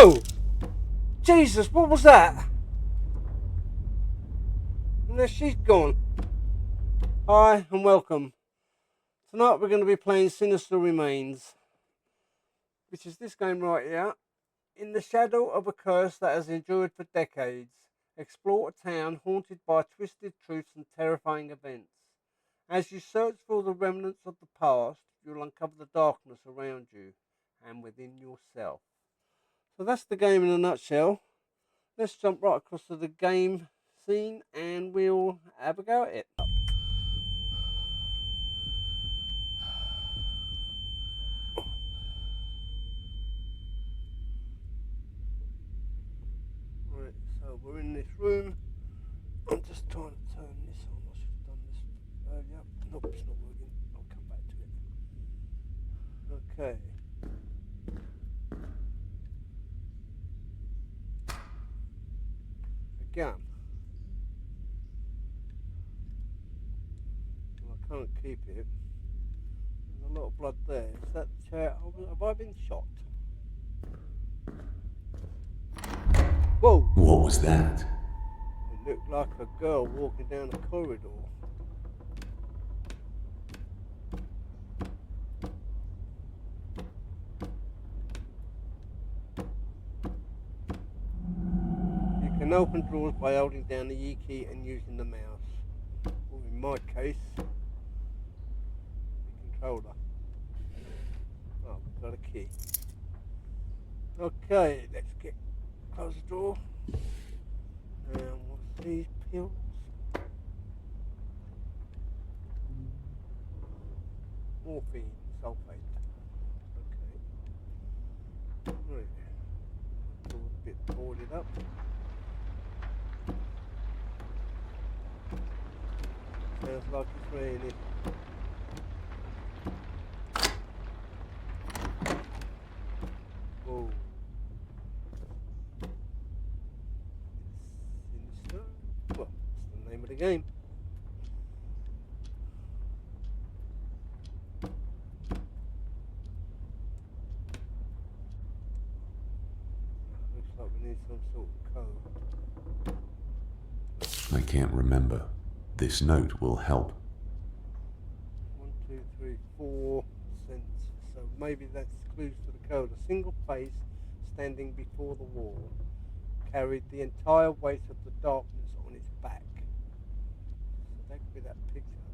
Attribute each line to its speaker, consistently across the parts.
Speaker 1: Whoa! Jesus, what was that? And there she's gone. Hi and welcome. Tonight we're going to be playing Sinister Remains, which is this game right here. In the shadow of a curse that has endured for decades, explore a town haunted by twisted truths and terrifying events. As you search for the remnants of the past, you'll uncover the darkness around you and within yourself. So that's the game in a nutshell. Let's jump right across to the game scene and we'll have a go at it. Right, so we're in this room. I'm just trying to turn this on. I should have done this earlier. Nope, it's not working. I'll come back to it. Okay. A gun. Well, I can't keep it. There's a lot of blood there. Is that the chair? Have I been shot? Whoa!
Speaker 2: What was that?
Speaker 1: It looked like a girl walking down a corridor. You can open drawers by holding down the E key and using the mouse. Or in my case, the controller. Oh, we've got a key. Okay, let's close the door. And what's these pills? Morphine sulfate. Okay. Right. Door's a bit boarded up. Sounds like it's raining. Whoa. Sinister. Well, that's the name of the game. Looks like we need some sort of code.
Speaker 2: I can't remember. This note will help.
Speaker 1: 1, 2, 3, 4 cents. So maybe that's clues to the code. A single face standing before the wall carried the entire weight of the darkness on its back. So that could be that picture.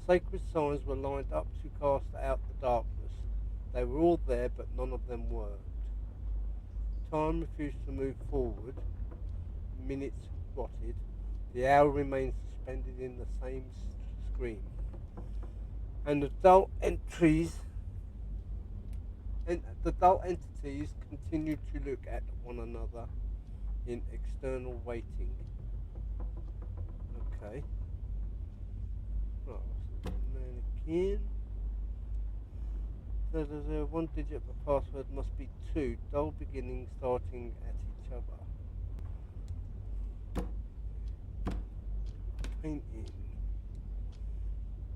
Speaker 1: Sacred signs were lined up to cast out the darkness. They were all there, but none of them worked. Time refused to move forward. Minutes rotted. The hour remained suspended in the same screen. And the dull entities continued to look at one another in external waiting. Okay. Right, what's the mannequin? So there's a one digit, the password must be 2. Dull beginning starting at each other.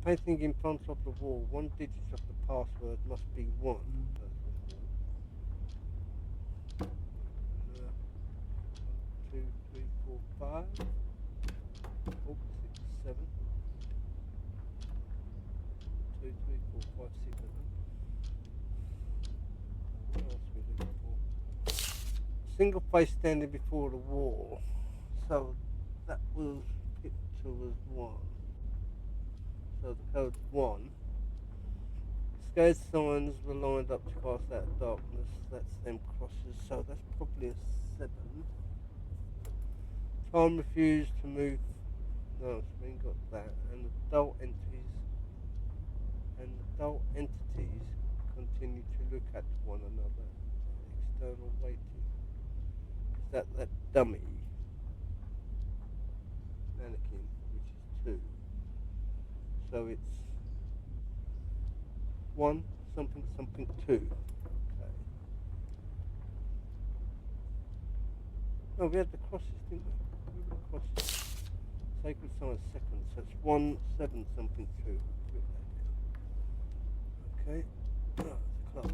Speaker 1: Painting in front of the wall. 1 digit of the password must be 1. 1, 2, 3, 4, 5. 6, 7. 2, 3, 4, 5, 6, 7. What else are we looking for? Single face standing before the wall. So that was picture was 1. So the code's 1. Scared signs were lined up to cast out darkness. That's them crosses. So that's probably a 7. Time refused to move. No, so we ain't got that. And the dull entities continue to look at one another. External waiting. Is that dummy mannequin, which is 2? So it's 1 something something 2. Okay. Oh, we had the crosses, didn't we? Where were the crosses? Sacred sign second, so it's 1 7 something 2. Okay. Oh, the clock.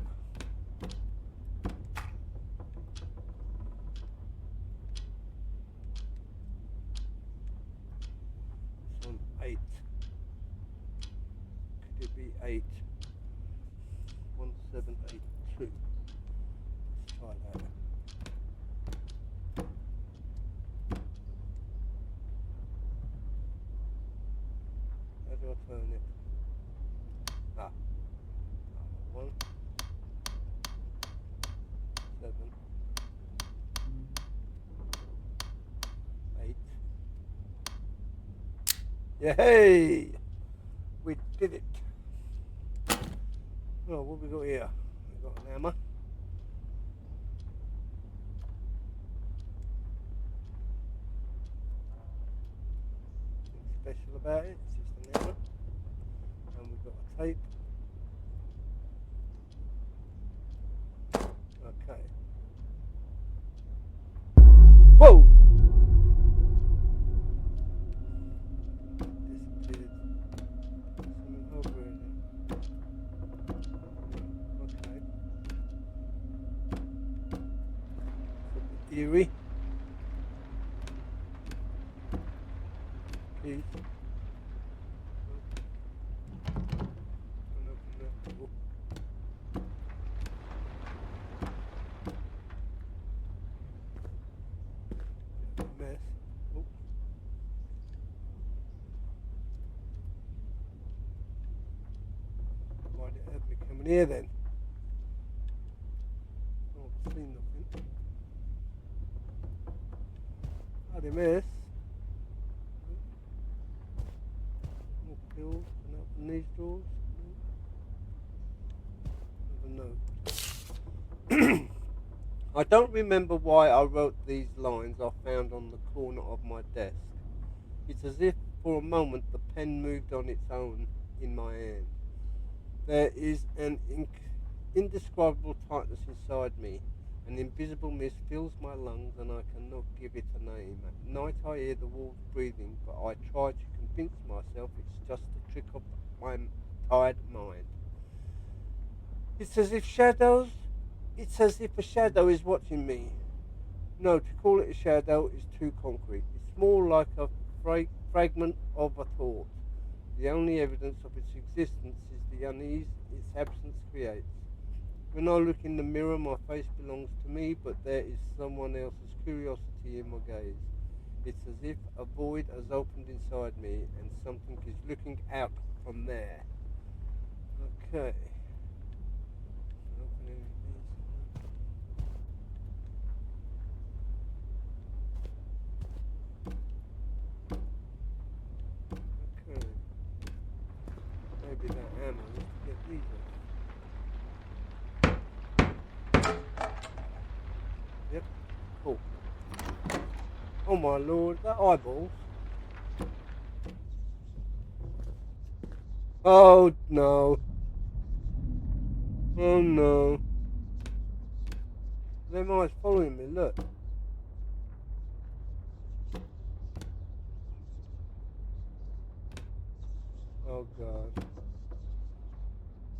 Speaker 1: it'd be 8. 1782. Let's try that. How do I turn it? 1, 7, 8. Yay! We did it. Oh, what have we got here? We've got an hammer. Nothing special about it, it's just an hammer. And we've got a tape. Okay. Whoa! Disappeared. Something over here then. Okay. It's a bit eerie. Keys. Open that door. Mess. Oh. Why did it have me coming here then? Oh, I've seen nothing. Howdy, miss. More pills. Can I open these drawers? Never know. I don't remember why I wrote these lines I found on the corner of my desk. It's as if for a moment the pen moved on its own in my hand. There is an indescribable tightness inside me. An invisible mist fills my lungs and I cannot give it a name. At night I hear the wolves breathing, but I try to convince myself it's just a trick of my tired mind. It's as if a shadow is watching me. No, to call it a shadow is too concrete. It's more like a fragment of a thought. The only evidence of its existence is the unease its absence creates. When I look in the mirror, my face belongs to me, but there is someone else's curiosity in my gaze. It's as if a void has opened inside me and something is looking out from there. Okay. Okay. Maybe that ammo. Let's get these off. Yep. Cool. Oh my lord, that eyeballs. Oh no. Oh no. Them eyes following me, look. Oh god.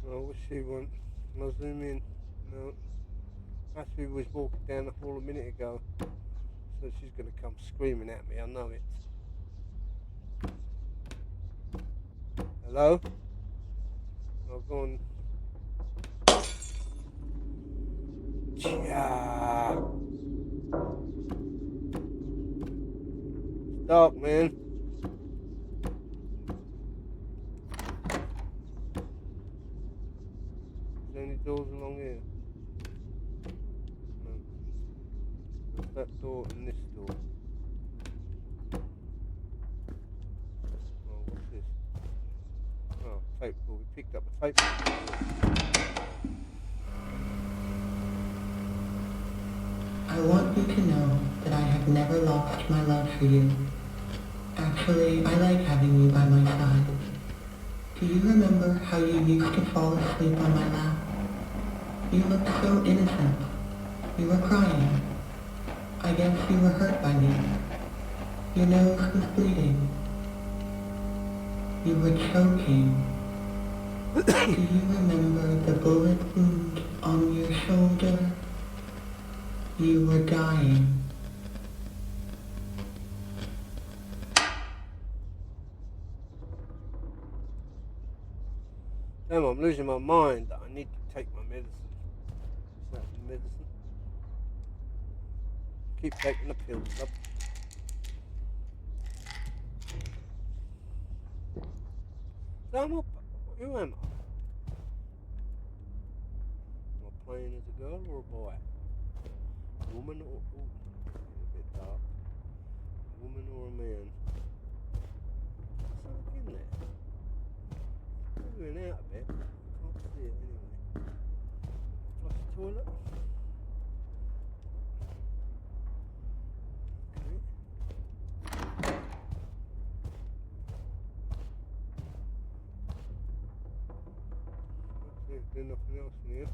Speaker 1: Oh, what's she want? I'll zoom in. No. Ashley was walking down the hall a minute ago. So she's gonna come screaming at me, I know it. Hello? Oh, go on. Yeah. It's dark, man. Is there any doors along here? No. There's that door and this door. Oh, what's this? Oh, tape. Well, we picked up a tape.
Speaker 3: I want you to know that I have never lost my love for you. Actually, I like having you by my side. Do you remember how you used to fall asleep on my lap? You looked so innocent. You were crying. I guess you were hurt by me. Your nose was bleeding. You were choking. Do you remember the bullet wound on your shoulder? You were dying.
Speaker 1: Damn, I'm losing my mind. I need to take my medicine. Is that medicine? Keep taking the pills up. So I'm up. Who am I? Am I playing as a girl or a boy? A woman or... Ooh, a bit dark. A woman or a man? There's something in there. It's moving out a bit. I can't see it anyway. Flush the toilet. Okay. There's nothing else in here.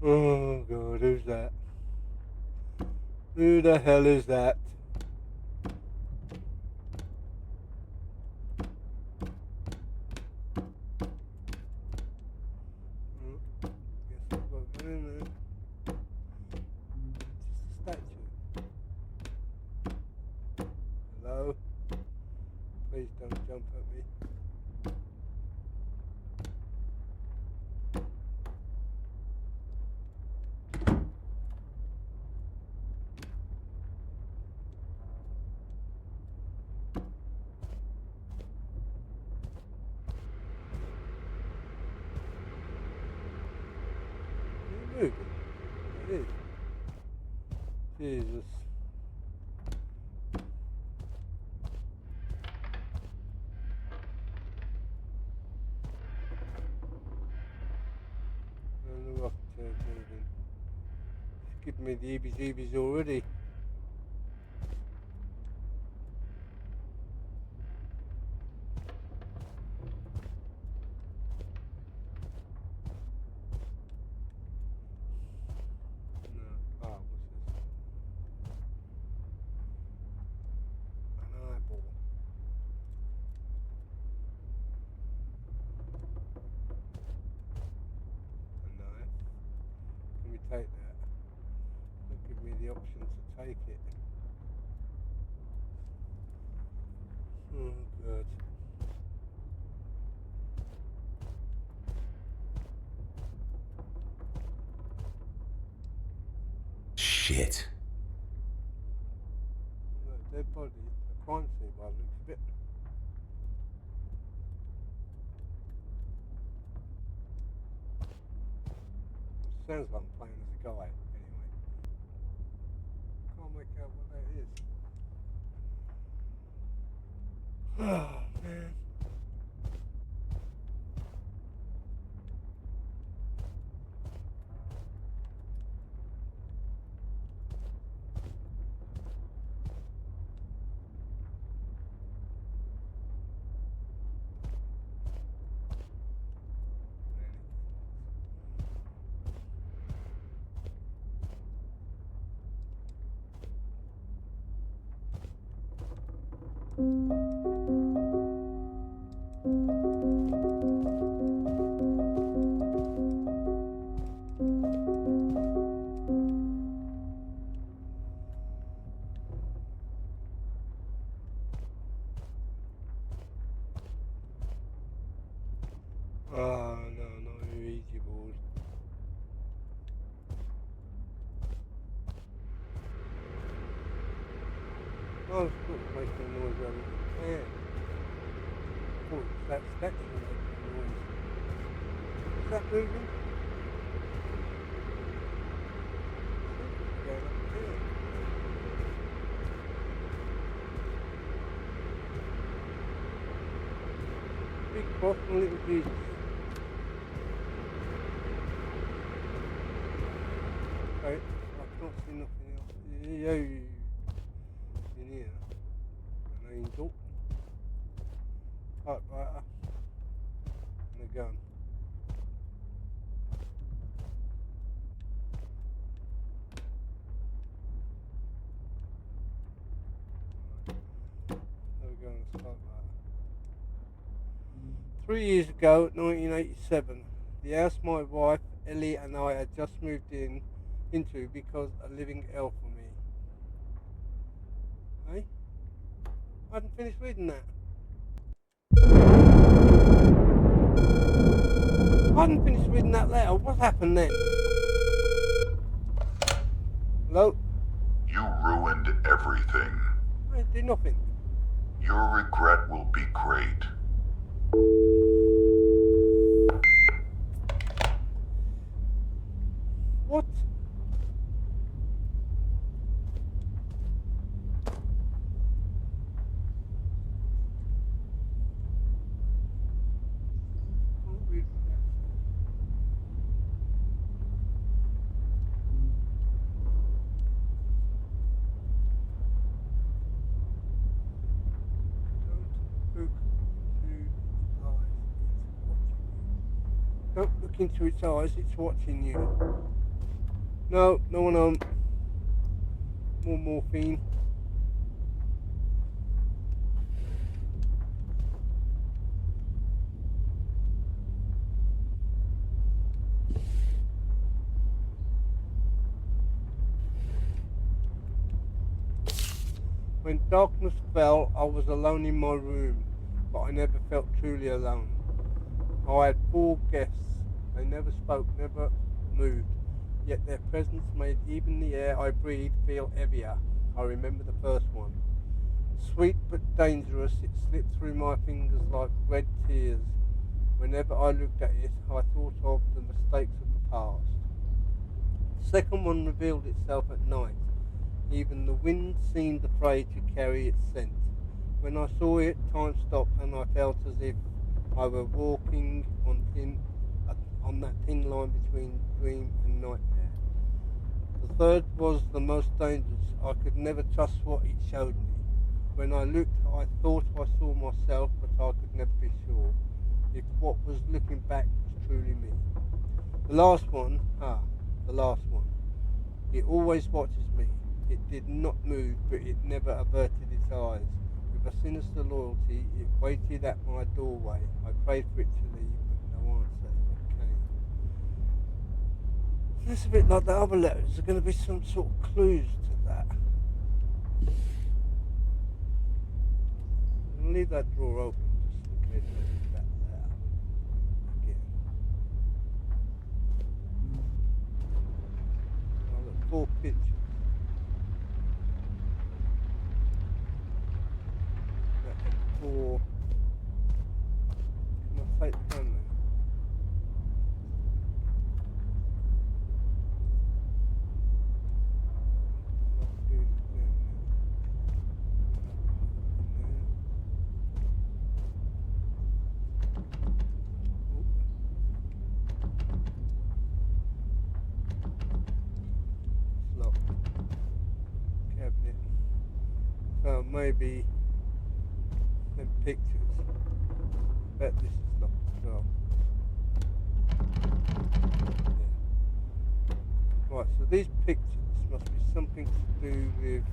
Speaker 1: Oh God, who's that? Who the hell is that? Guess I've got to go in there. Just a statue. Hello? Please don't jump at me. Are you moving? It is. Jesus. And the rocket chair's moving. It's giving me the heebie-jeebies already. No. Oh, what's this? An eyeball. A knife. Can we take that? Don't give me the option to take it. Oh, God.
Speaker 2: Shit.
Speaker 1: Dead body. A crime scene by the looks of it. Sounds like I'm playing as a guy, anyway. Can't make out what that is. Oh, man. Oh, no, not your easy board. Oh, it's not making a noise around the fan. Oh, it's that statue making a noise. Is that moving? It's going up there. Big boss and little Jesus. Okay, I can't see nothing else. Yeah, in here. An angel. Typewriter. And a gun. There we go, on the typewriter. 3 years ago, 1987, the house my wife, Ellie and I had just moved in into because a living hell for me. Hey? I hadn't finished reading that. I hadn't finished reading that letter. What happened then? Hello?
Speaker 4: You ruined everything.
Speaker 1: I did nothing.
Speaker 4: Your regret will be great.
Speaker 1: What? Can't read what that says. Don't look into its eyes, it's watching you. Don't look into its eyes, it's watching you. No, no one on. More morphine. When darkness fell, I was alone in my room, but I never felt truly alone. I had 4 guests. They never spoke, never moved, yet their presence made even the air I breathed feel heavier. I remember the first one. Sweet but dangerous, it slipped through my fingers like red tears. Whenever I looked at it, I thought of the mistakes of the past. The second one revealed itself at night. Even the wind seemed afraid to carry its scent. When I saw it, time stopped and I felt as if I were walking on that thin line between dream and nightmare. The third was the most dangerous. I could never trust what it showed me. When I looked, I thought I saw myself, but I could never be sure if what was looking back was truly me. The last one, it always watches me. It did not move, but it never averted its eyes. With a sinister loyalty, it waited at my doorway. I prayed for it to leave, but no answer ever came. It's a bit like the other letters. There's going to be some sort of clues to that. I'm going to leave that drawer open just in case I read that letter again. I've got 4 pictures. Can I take the camera? Locked. Cabinet. So maybe them pictures. Bet this is locked as well. Yeah. Right, so these pictures must be something to do with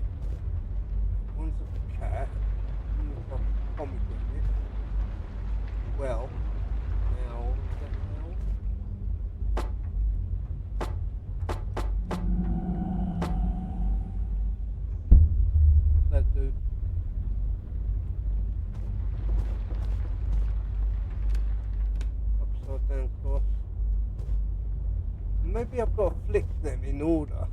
Speaker 1: one's of a cat, one's like a pomegranate. Well, now is that now? What's that do? Upside down cross. Maybe I've got to flick them in order.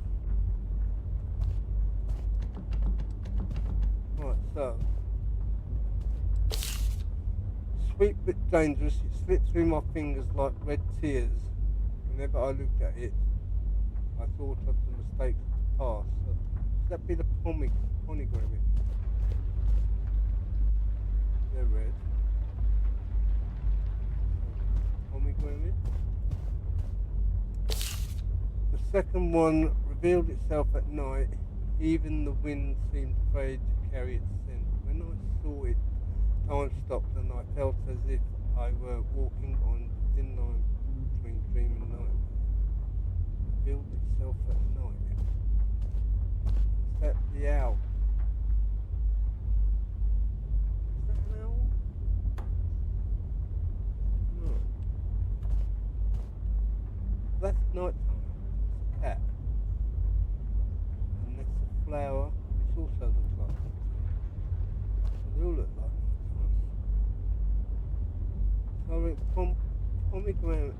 Speaker 1: Right, so sweet but dangerous, it slipped through my fingers like red tears. Whenever I looked at it, I thought of the mistakes of the past. So, could that be the pomegranate? They're red. Pomegranate. The second one revealed itself at night. Even the wind seemed afraid to carry its scent. When I saw it, time stopped and I felt as if I were walking on a thin line between dream and night. Revealed itself at night. Is that the owl? Is that an owl? No. That's night time. It's a cat. flower, which also looks like nighttime. So they all look like nighttime. So I went pomegranate.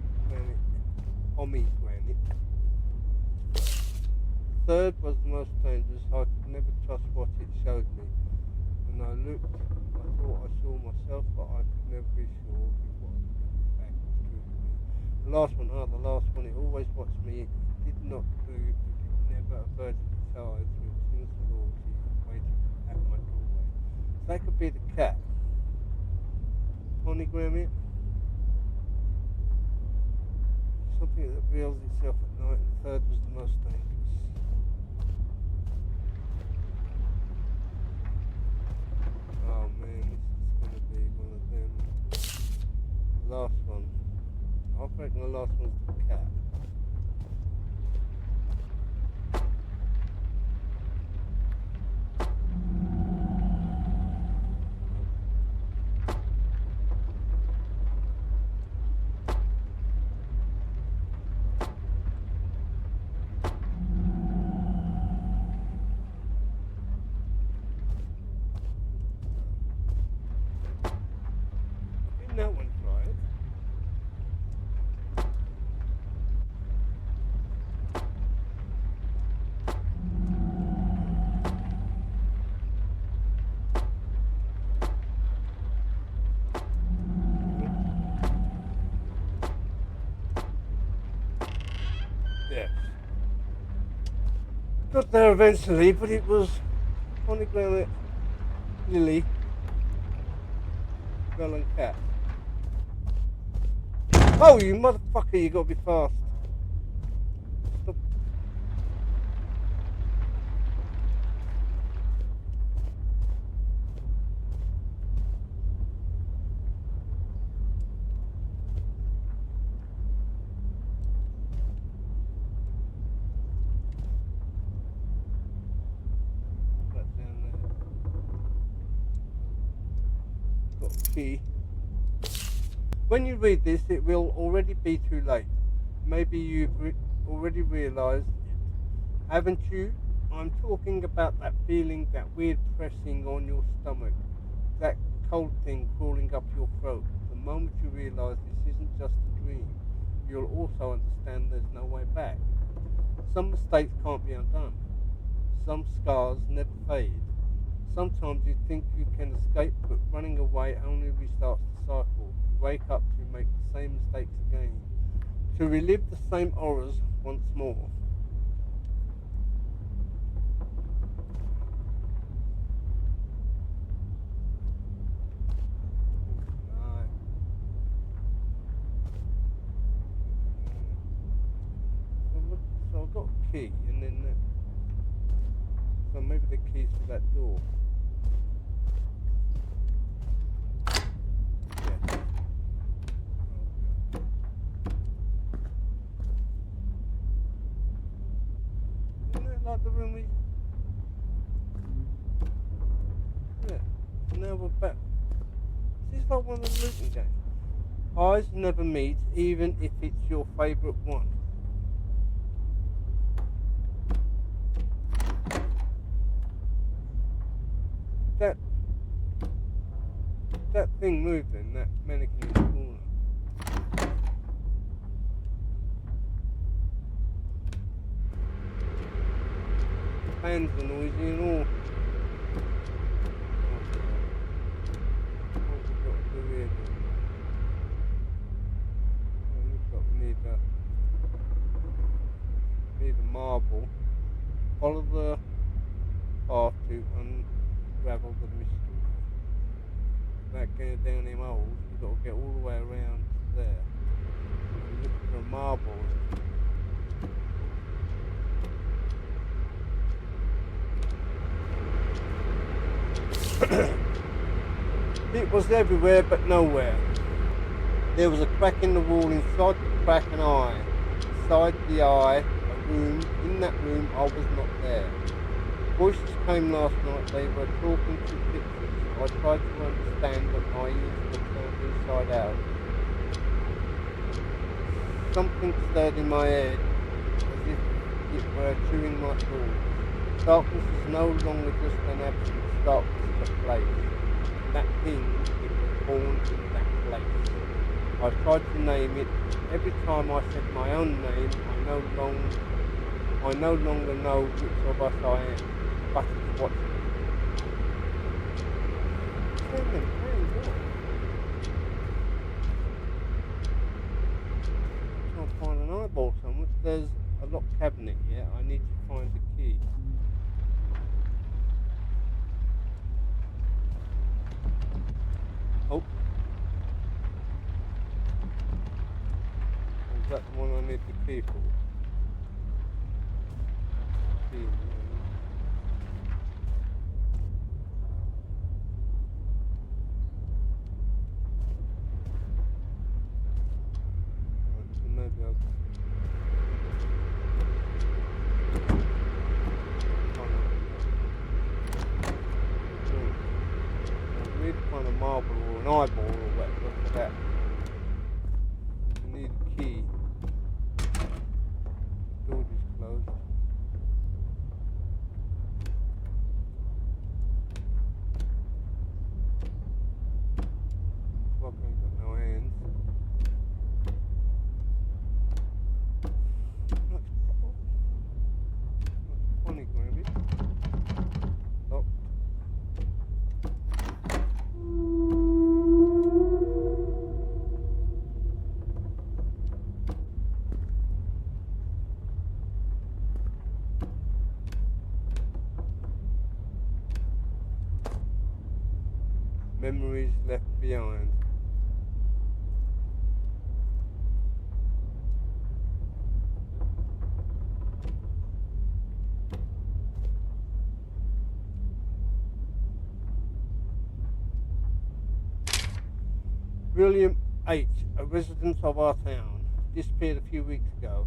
Speaker 1: Third was the most dangerous. I could never trust what it showed me. When I looked, I thought I saw myself, but I could never be sure if what I was looking back was truly me. The last one, it always watched me. It did not move, but it never averted its eyes with sinister loyalty waiting at my doorway. So that could be the cat. Pomegranate. Something that reveals itself at night, and the third was the most dangerous. Oh man, this is going to be one of them. The last one. I reckon the last one's the cat. I think that one's right. Yes. Got there eventually, but it was pomegranate, lily, girl and cat. Oh, you motherfucker, you gotta be fast. Stop. That down there. Got a key. When you read this, it will already be too late. Maybe you've already realised it. Haven't you? I'm talking about that feeling, that weird pressing on your stomach, that cold thing crawling up your throat. The moment you realise this isn't just a dream, you'll also understand there's no way back. Some mistakes can't be undone. Some scars never fade. Sometimes you think you can escape, but running away only restarts the cycle. You wake up to make the same mistakes again, to relive the same horrors once more. Right. So I've got a key, and then so maybe the key's for that door. Yes. Isn't that like the room we... Yeah. And now we're back. This is like one of the looting games. Eyes never meet, even if it's your favourite one. That thing moving, that mannequin in the corner. Hands are noisy and all. What have we got to do here then? Well, looks like we need a marble. Follow the path to unravel the mystery. That going down them holes, we've got to get all the way around to there. And look for a marble. It was everywhere but nowhere. There was a crack in the wall, inside the crack an eye. Inside the eye, a room. In that room I was not there. Voices came last night, they were talking to pictures. I tried to understand, but my ears were turned inside out. Something stirred in my head, as if it were chewing my thoughts. Darkness is no longer just an absence, darkness is a place. That thing, it was born in that place. I tried to name it. Every time I said my own name, I no longer know which of us I am, but it's watching me. Trying to find an eyeball somewhere. There's a locked cabinet here. I need to find the key. Oh. Is that the one I need the key for? Key. Right, so maybe I'll... I need to find a marble or an eyeball or whatever for that. You need a key. Door is closed. Clock ain't got no hands. That's 20 grand. Locked. Memories left behind. William H., a resident of our town, disappeared a few weeks ago.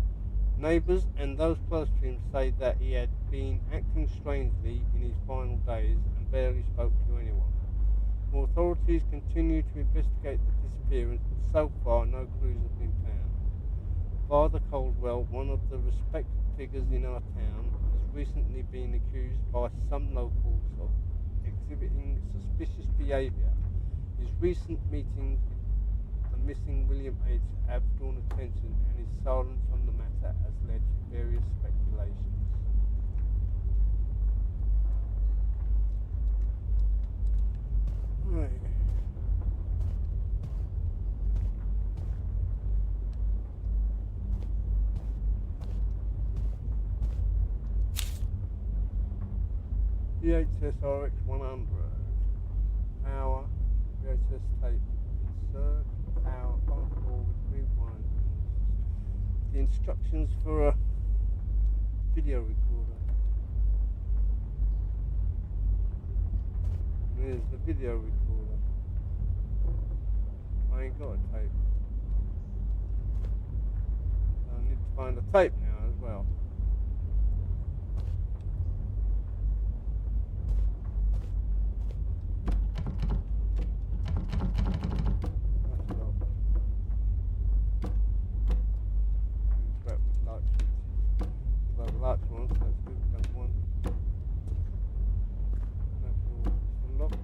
Speaker 1: Neighbours and those close to him say that he had been acting strangely in his final days and barely spoke to anyone. Authorities continue to investigate the disappearance, but so far no clues have been found. Father Caldwell, one of the respected figures in our town, has recently been accused by some locals of exhibiting suspicious behaviour. His recent meetings with the missing William H. have drawn attention, and his silence on the matter has led to various speculations. Right. VHS RX 100. Power. VHS tape. Insert. Power. Fast forward. Rewind. The instructions for a video recorder. There's the video recorder. I ain't got a tape. I need to find a tape now as well. That's locked. Interact with light switches. Well, the lights are on, so that's good. That one. That door is unlocked.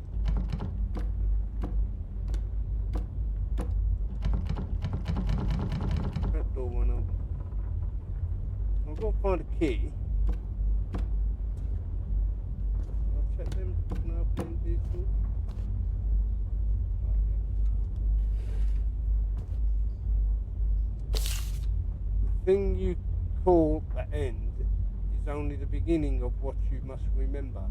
Speaker 1: That door went up. I've got to find a key. I'll check them. Can I open these doors? The thing you call the end is only the beginning of what you must remember.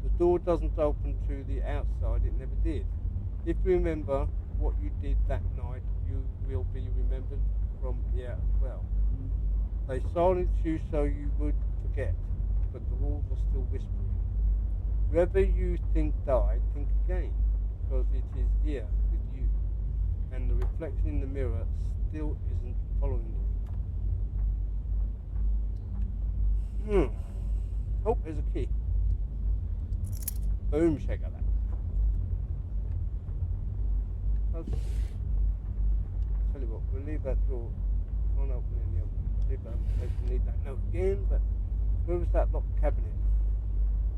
Speaker 1: The door doesn't open to the outside, it never did. If you remember what you did that night, you will be remembered from here as well. They silenced you so you would forget, but the walls are still whispering. Whoever you think died, think again, because it is here with you, and the reflection in the mirror still isn't following you. Oh, there's a key. Boom, shaker that. Tell you what, we'll leave that door. Can't open any of them. Leave that. I need that note again, but Where was that locked cabinet? It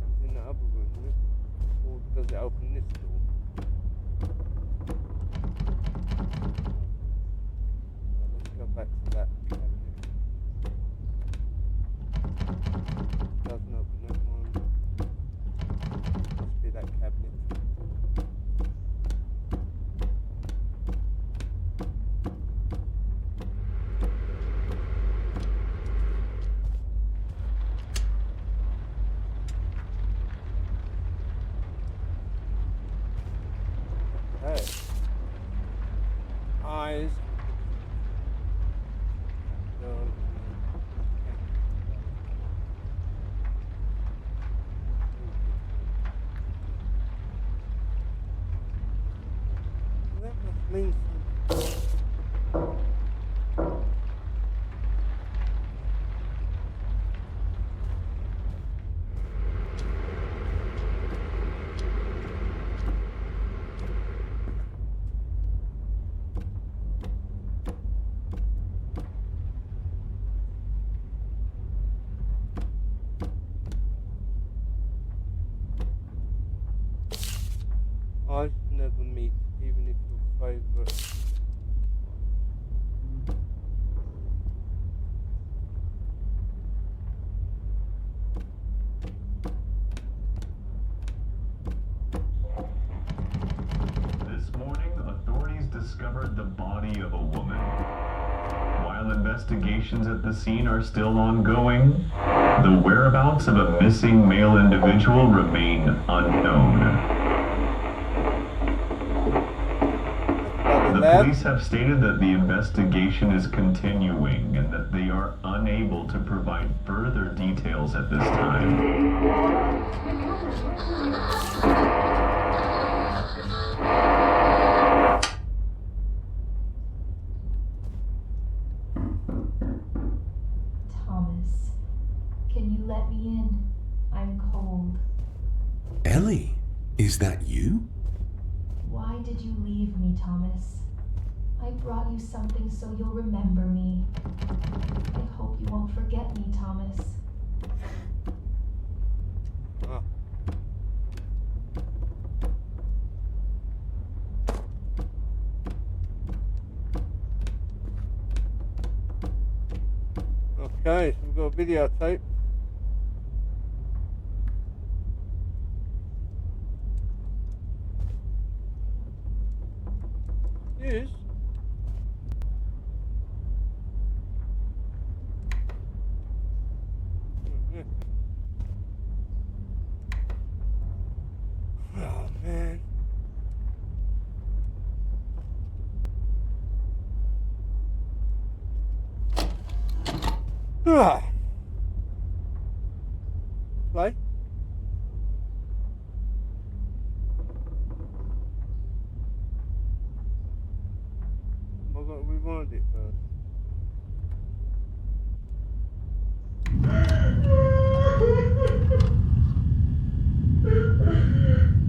Speaker 1: was in that other room, isn't it? Or does it open this door? Well, let's go back to that cabinet. Doesn't open that one. Must be that cabinet. Hey. Eyes. That must mean something. I've never meet, even if your favourite.
Speaker 5: This morning, authorities discovered the body of a woman. While investigations at the scene are still ongoing, the whereabouts of a missing male individual remain unknown. The police have stated that the investigation is continuing and that they are unable to provide further details at this time.
Speaker 6: Thomas, can you let me in? I'm cold.
Speaker 2: Ellie, is that you?
Speaker 6: Why did you leave me, Thomas? I brought you something so you'll remember me. I hope you won't forget me, Thomas.
Speaker 1: Ah. Okay, so we've got a videotape. Yes. Oh man. Ah. Play. I've got to rewind it first.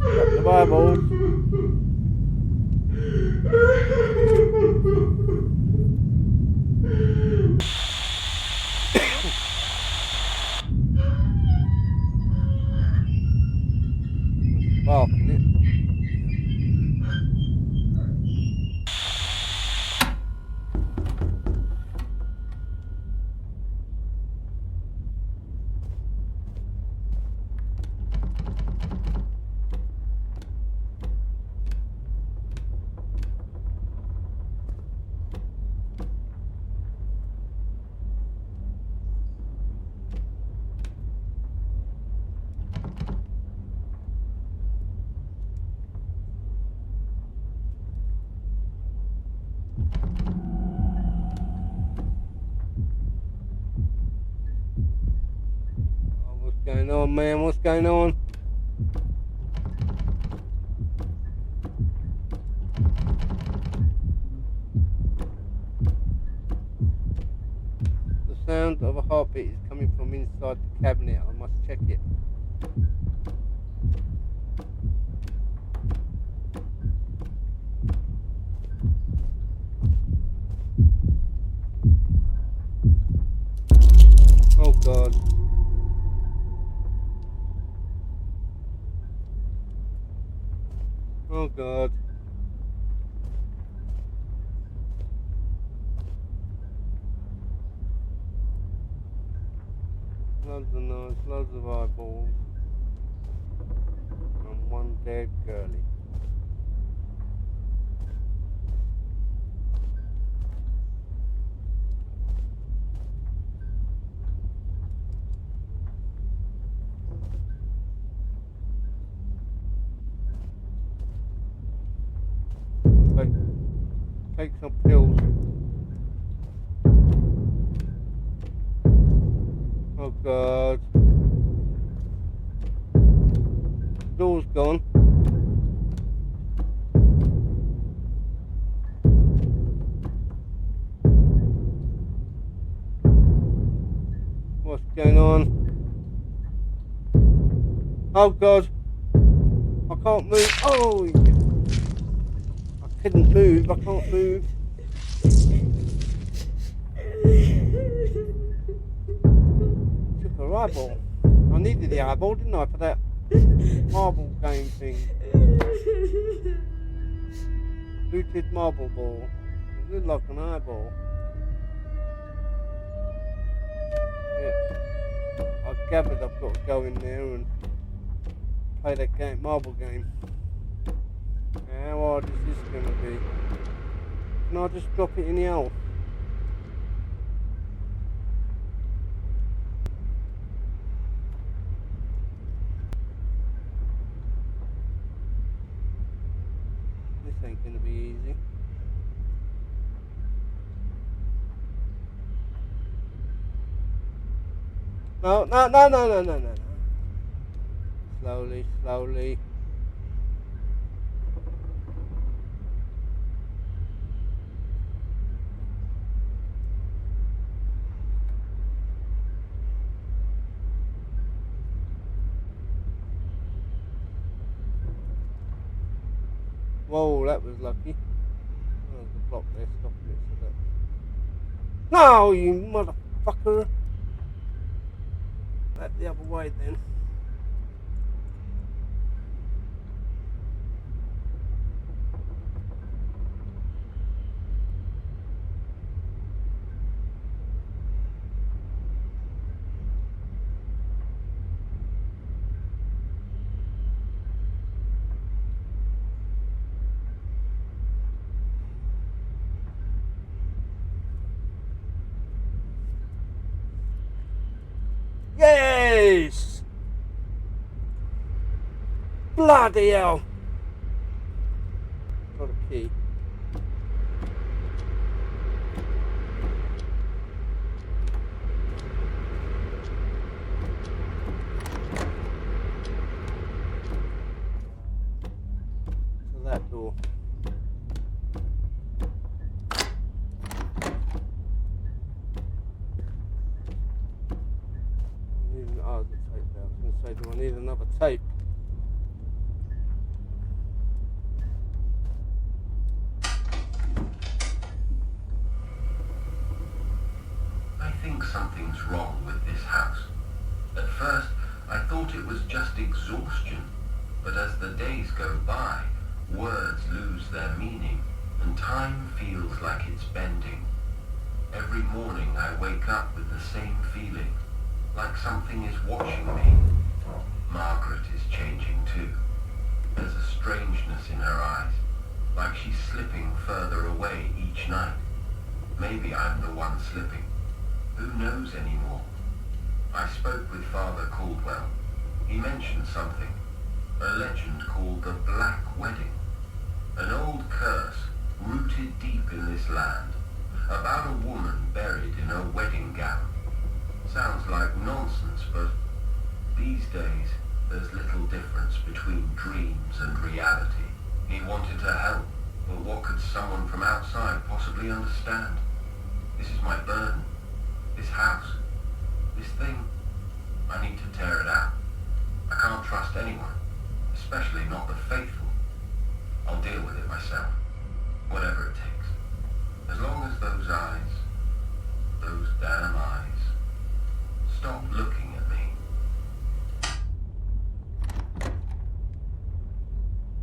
Speaker 1: Got the Bible. Barking it. What's going on, man? What's going on? The sound of a heartbeat is coming from inside the cabinet. I must check it. Oh God. Oh God. Loads of noise, loads of eyeballs, and one dead girlie. Take some pills. Oh God. Door's gone. What's going on? Oh God. I can't move. Oh, I couldn't move. I can't move. Took her eyeball. I needed the eyeball, didn't I, for that marble game thing. Looted marble ball. It looked like an eyeball. Yeah. I gathered I've got to go in there and play that game, marble game. How hard is this going to be? Can I just drop it in the hole? This ain't going to be easy. No. Slowly, slowly. Whoa, that was lucky. Oh, there's a block there stopping it so that... No, you motherfucker! That the other way then. Yes! Bloody hell! Got a key. To that door. Oh, the tape there. I was going to say, do I need another tape?
Speaker 7: I think something's wrong with this house. At first, I thought it was just exhaustion, but as the days go by, words lose their meaning, and time feels like it's bending. Every morning I wake up with the same feeling, like something is watching me. Margaret is changing too. There's a strangeness in her eyes, like she's slipping further away each night. Maybe I'm the one slipping. Who knows anymore? I spoke with Father Caldwell. He mentioned something, a legend called the Black Wedding, an old curse rooted deep in this land, about a woman buried in her wedding gown. Sounds like nonsense, but these days there's little difference between dreams and reality. He wanted to help, but what could someone from outside possibly understand? This is my burden. This house. This thing. I need to tear it out. I can't trust anyone, especially not the faithful. I'll deal with it myself, whatever it takes. As long as those eyes, those damn eyes, stop looking at me.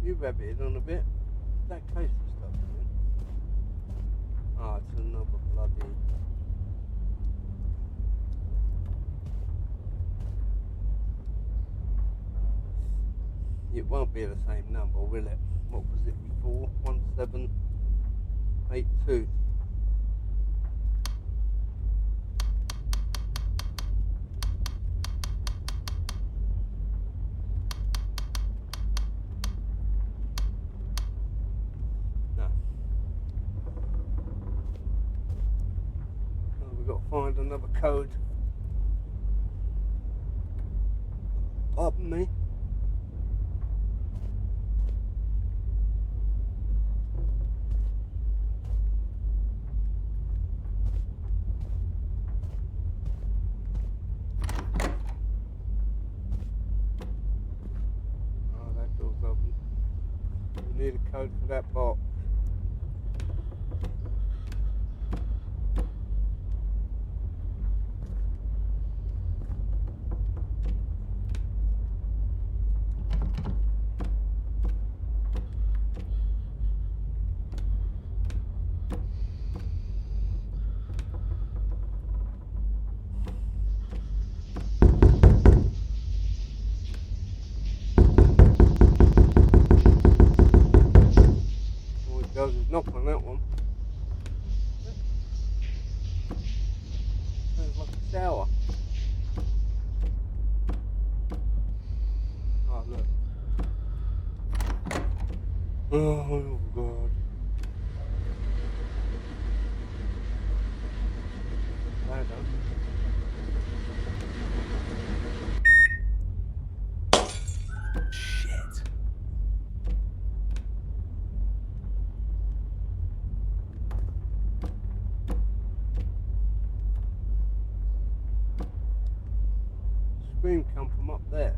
Speaker 1: You rabbited on a bit. That case of stuff, isn't it? Oh, it's another bloody... It won't be the same number, will it? What was it before? 1782. No. Oh, we've got to find another code. Pardon me. We need a code for that box. There's knock on that one. Sounds like a shower. Oh, look. Oh, God. Ladder.
Speaker 2: Shit.
Speaker 1: Scream come from up there.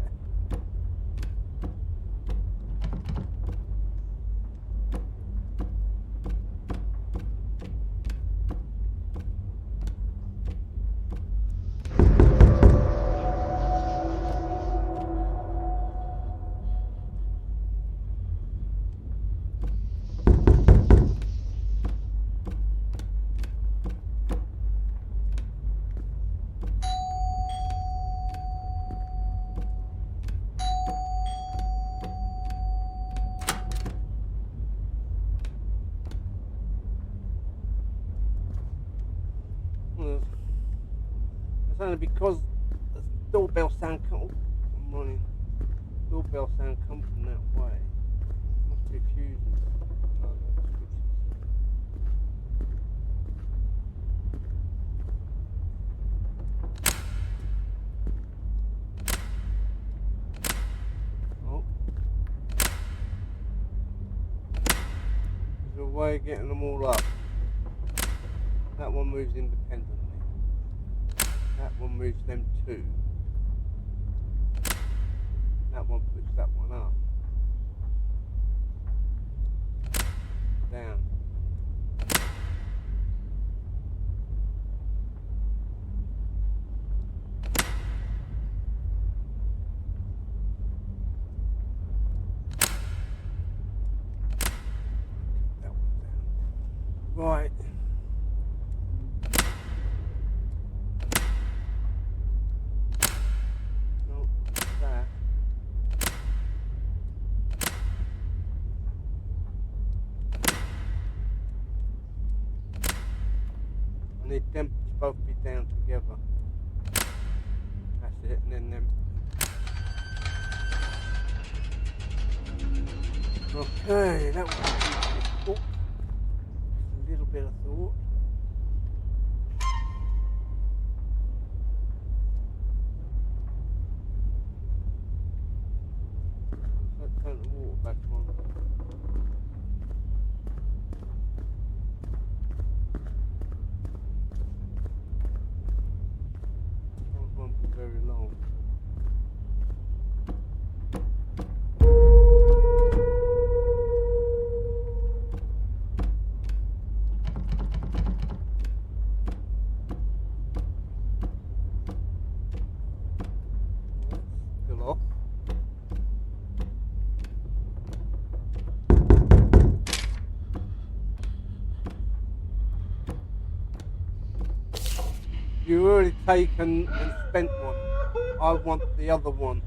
Speaker 1: It's only because the doorbell sound come. I'm running. Doorbell sound come from that way. Must be fuses. Oh, no, switches. Oh. There's a way of getting them all up. That one moves independently. That one moves them too. That one puts that one up. Down. That one down. Right. I need them to both be down together. That's it, and then them. Okay, that was difficult. Just a little bit of thought. Let's turn the water back on. Won't be very long. Still off. You've already taken and spent one. I want the other one.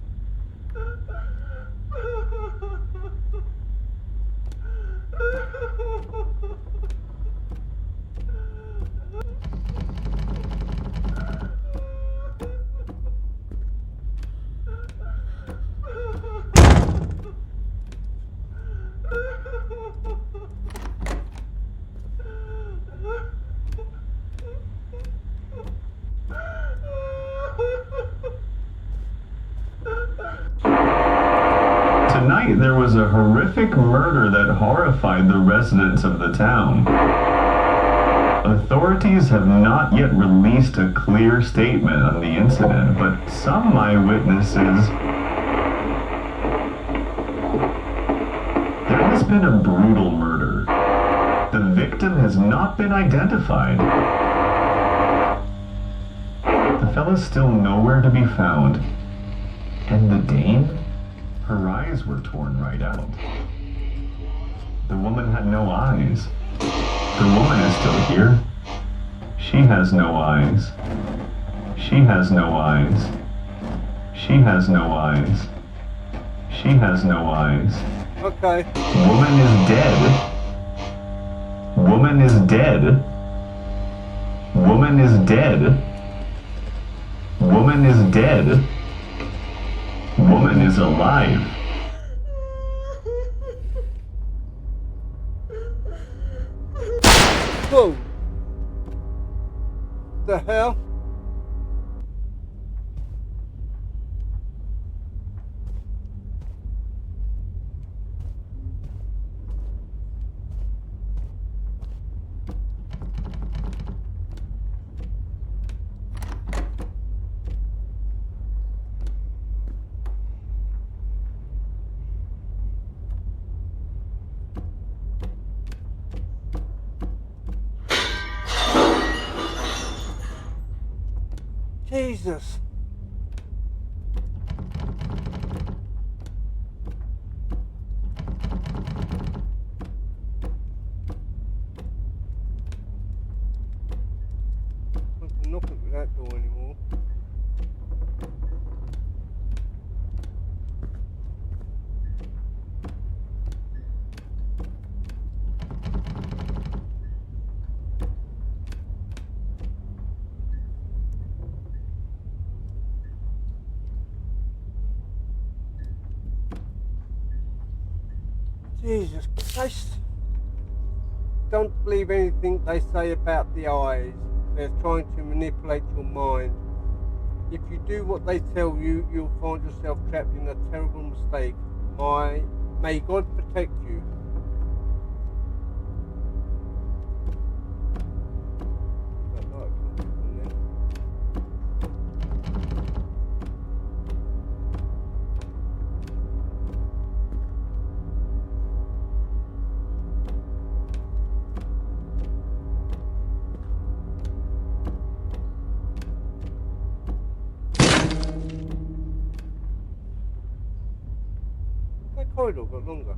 Speaker 5: Tonight there was a horrific murder that horrified the residents of the town. Authorities have not yet released a clear statement on the incident, but some eyewitnesses... There has been a brutal murder. The victim has not been identified. The fella's still nowhere to be found. And the dame? Her eyes were torn right out. The woman had no eyes. The woman is still here. She has no eyes. She has no eyes. She has no eyes. She has no eyes.
Speaker 1: Okay.
Speaker 5: Woman is dead. Woman is dead. Woman is dead. Woman is dead. Woman is alive.
Speaker 1: Whoa! The hell? Jesus. I can knock at that door anymore. Jesus Christ. Don't believe anything they say about the eyes. They're trying to manipulate your mind. If you do what they tell you, you'll find yourself trapped in a terrible mistake. May God protect you. That corridor got longer.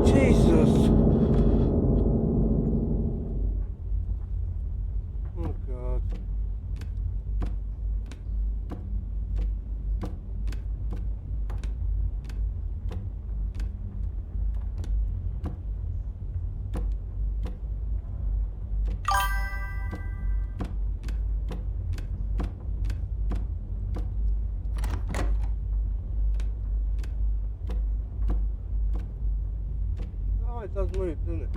Speaker 1: Jesus. Oh God. Oh, it does move, doesn't it?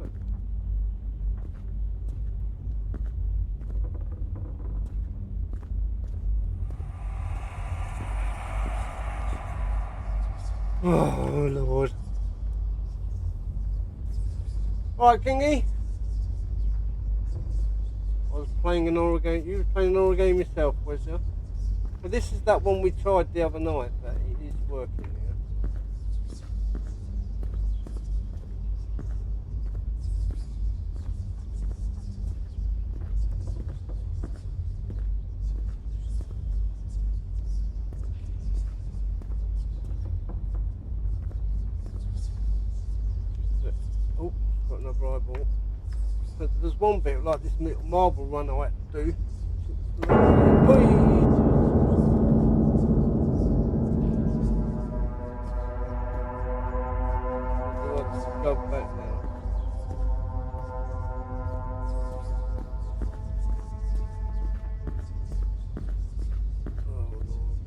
Speaker 1: Look. Oh, Lord. Alright, Kingy. I was playing an horror game. You were playing an horror game yourself, was you? But this is that one we tried the other night, that it is working here. eyeball. But there's one bit like this little marble run I had to do. Go back now. Oh Lord.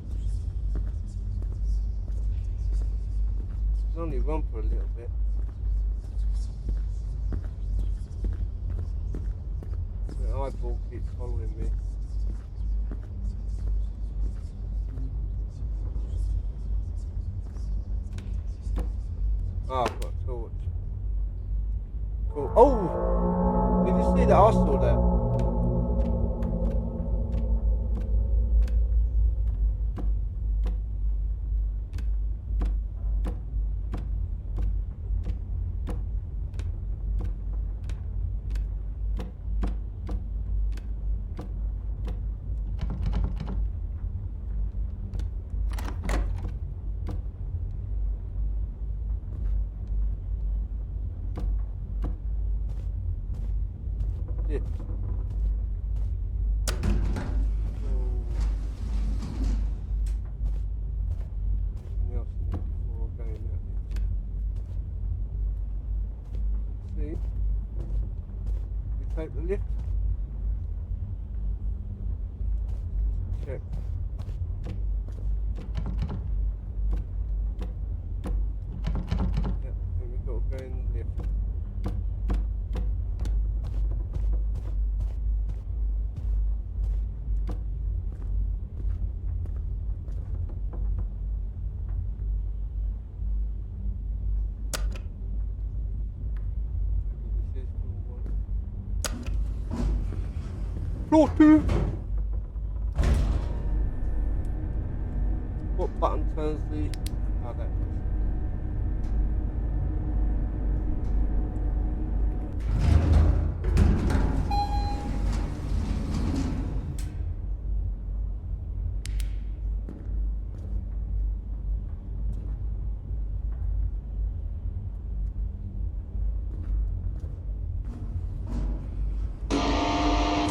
Speaker 1: It's only run for a little bit. The eyeball keeps following me. Ah, I've got a torch. Cool. Oh! Did you see that? I saw that. It. Anything else in there before going out? See? We take the lift. Just check. Yep, then we've got to go in the lift. Floor 2! What button turns the... Oh, that does.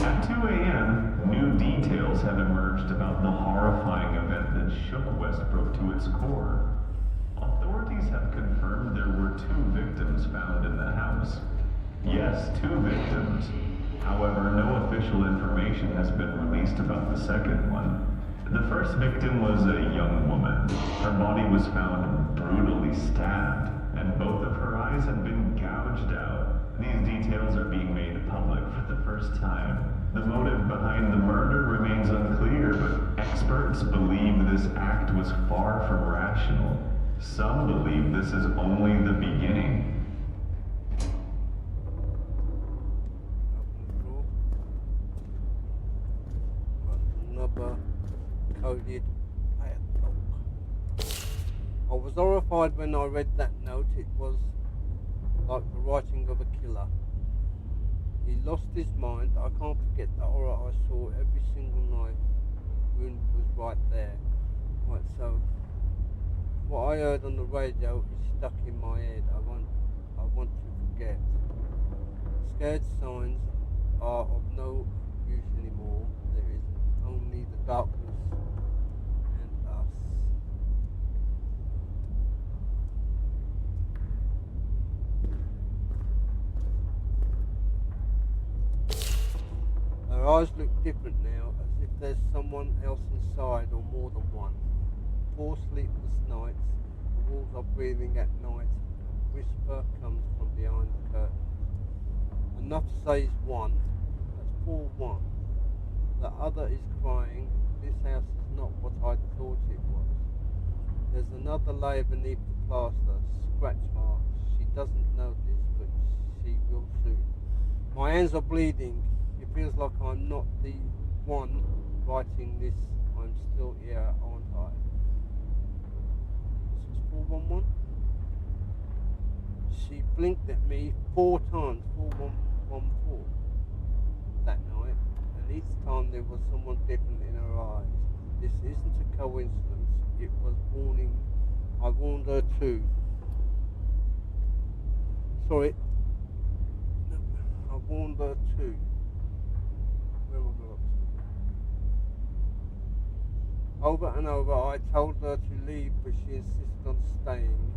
Speaker 5: At 2 a.m., new details have emerged about the horrifying event that shook Westbrook to its core. Authorities have confirmed there were 2 victims found in the house. Yes, 2 victims. However, no official information has been released about the second one. The first victim was a young woman. Her body was found brutally stabbed, and both of her eyes had been gouged out. These details are being made public for the first time. The motive behind the murder remains unclear, but experts believe this act was far from rational. Some believe this is only the beginning.
Speaker 1: Another coded padlock. I was horrified when I read that note. It was like the writing of a killer. He lost his mind. I can't forget the horror I saw. Every single knife wound was right there. Right, so what I heard on the radio is stuck in my head. I want to forget. Scared signs are of no use anymore. There is only the darkness and us. Her eyes look different now, as if there's someone else inside or more than one. 4 sleepless nights, the walls are breathing at night, a whisper comes from behind the curtain. Enough says 1, that's 4-1. The other is crying, this house is not what I thought it was. There's another layer beneath the plaster, scratch marks. She doesn't know this, but she will soon. My hands are bleeding. It feels like I'm not the one writing this. I'm still here, aren't I? This is 411. She blinked at me 4 times, 4114, that night, and each time there was someone different in her eyes. This isn't a coincidence. It was warning. I warned her too. Sorry. warned her too. Where am I going up to? Over and over, I told her to leave, but she insisted on staying.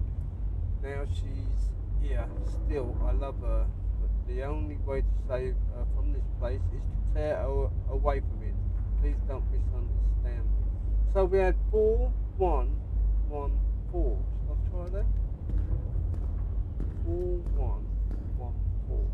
Speaker 1: Now she's here. Still, I love her, but the only way to save her from this place is to tear her away from it. Please don't misunderstand me. So we had 4, 1, 1, 4. Shall I try that? 4, 1, 1, 4.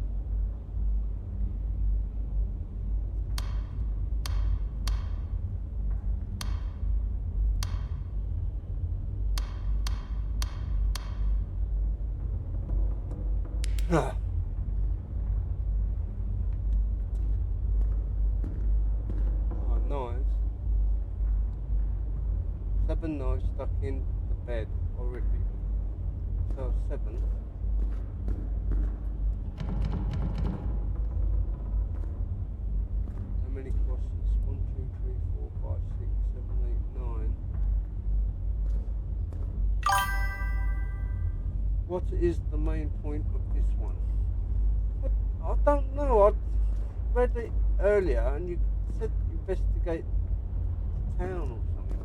Speaker 1: Knives. 7 knives stuck in the bed. Horrific. So 7. How many crosses? 1, 2, 3, 4, 5, 6, 7, 8, 9. What is the main point of this one? I don't know. I read it earlier and you said investigate the town or something.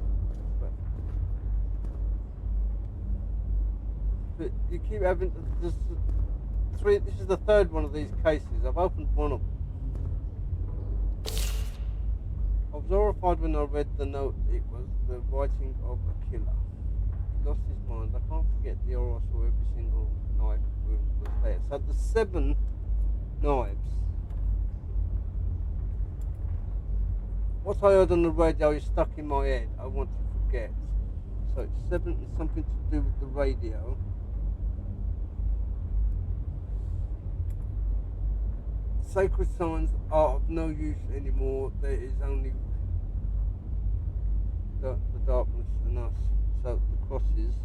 Speaker 1: But you keep having this 3. This is the 3rd one of these cases. I've opened one up. I was horrified when I read the note. It was the writing of a killer. He lost his mind. I can't forget the horror I saw every single knife wound was there. So the 7 knives. What I heard on the radio is stuck in my head. I want to forget. So it's 7 and something to do with the radio. Sacred signs are of no use anymore. There is only the darkness and us. So the crosses.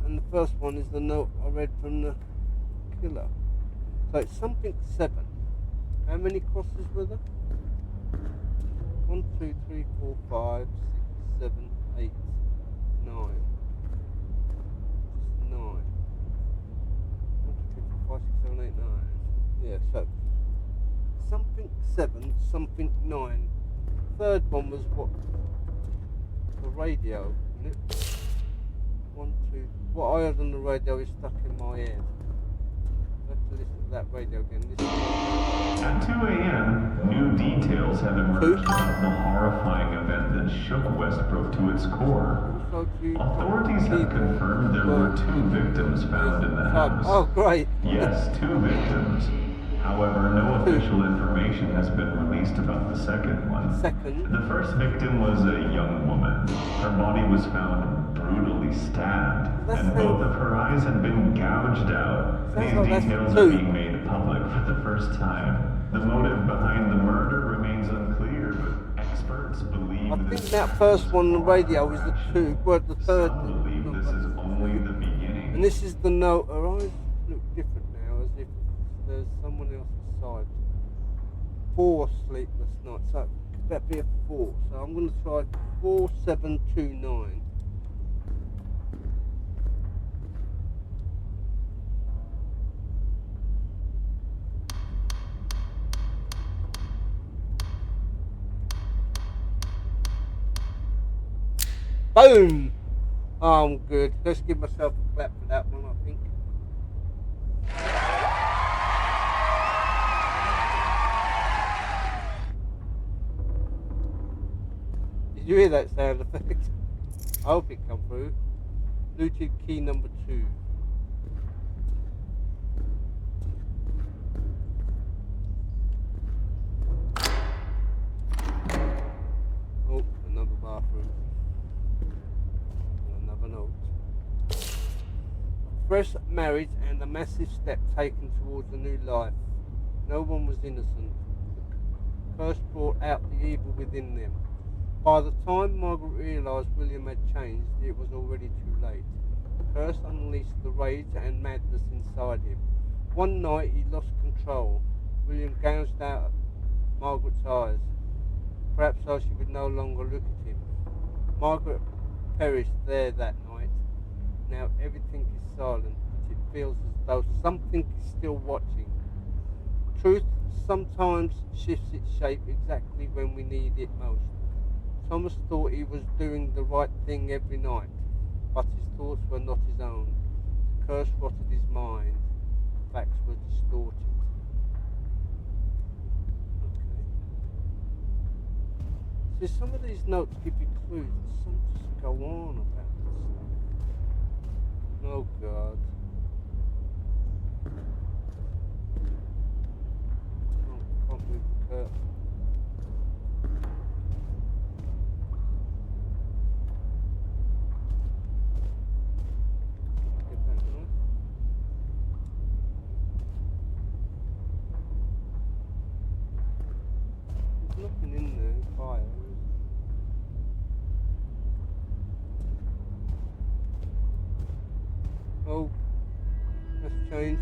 Speaker 1: And the first one is the note I read from the killer. So it's something 7. How many crosses were there? 1, 2, 3, 4, 5, 6, 7, 8, 9. 9. 1, 2, 3, 4, 5, 6, 7, 8, 9. Yeah, so something 7, something 9. Third one was what? The radio, isn't it? 1, 2. What I heard on the radio is stuck in my head. I have to listen to that radio again.
Speaker 5: At 2 a.m., new details have emerged about the horrifying event that shook Westbrook to its core. Authorities have confirmed there were 2 victims found in the house.
Speaker 1: Oh, great.
Speaker 5: Yes, 2 victims. However, no official information has been released about the second one. The first victim was a young woman. Her body was found brutally stabbed, and both of her eyes had been gouged out. These details are being made public for the first time. The motive behind the murder remains unclear, but experts believe
Speaker 1: I think that first one on the radio was the 2, but the third.
Speaker 5: Some believe this is only the beginning.
Speaker 1: And this is the note. Her eyes look different now, as if there's someone else inside. 4 sleepless nights. So could that be a 4? So I'm going to try 4, 7, 2, 9. Boom! Oh, I'm good. Let's give myself a clap for that one, I think. Did you hear that sound effect? I hope it come through. Looted key number 2. Oh, another bathroom. Another note. Fresh marriage and a massive step taken towards a new life. No one was innocent. The curse brought out the evil within them. By the time Margaret realised William had changed, it was already too late. The curse unleashed the rage and madness inside him. One night he lost control. William gouged out Margaret's eyes, perhaps so she would no longer look at him. Margaret perished there that night. Now everything is silent, but it feels as though something is still watching. Truth sometimes shifts its shape exactly when we need it most. Thomas thought he was doing the right thing every night, but his thoughts were not his own. The curse rotted his mind. The facts were distorted. Okay. So some of these notes give you clues, and some just go on about this stuff. Oh God. Oh, can't move the curtain. Get that right. There's nothing in there, fire, is there? Oh, that's changed.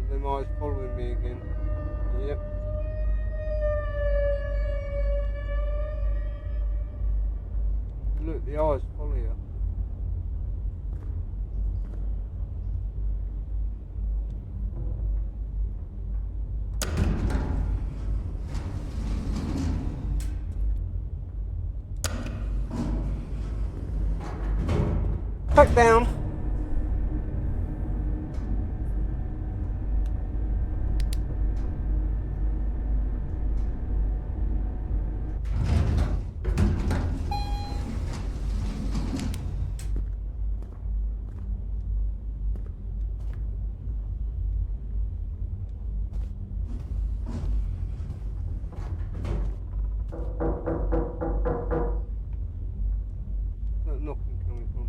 Speaker 1: Them eyes following me again. Yep. Look, the eyes follow you. Back down. Where's that knocking coming from?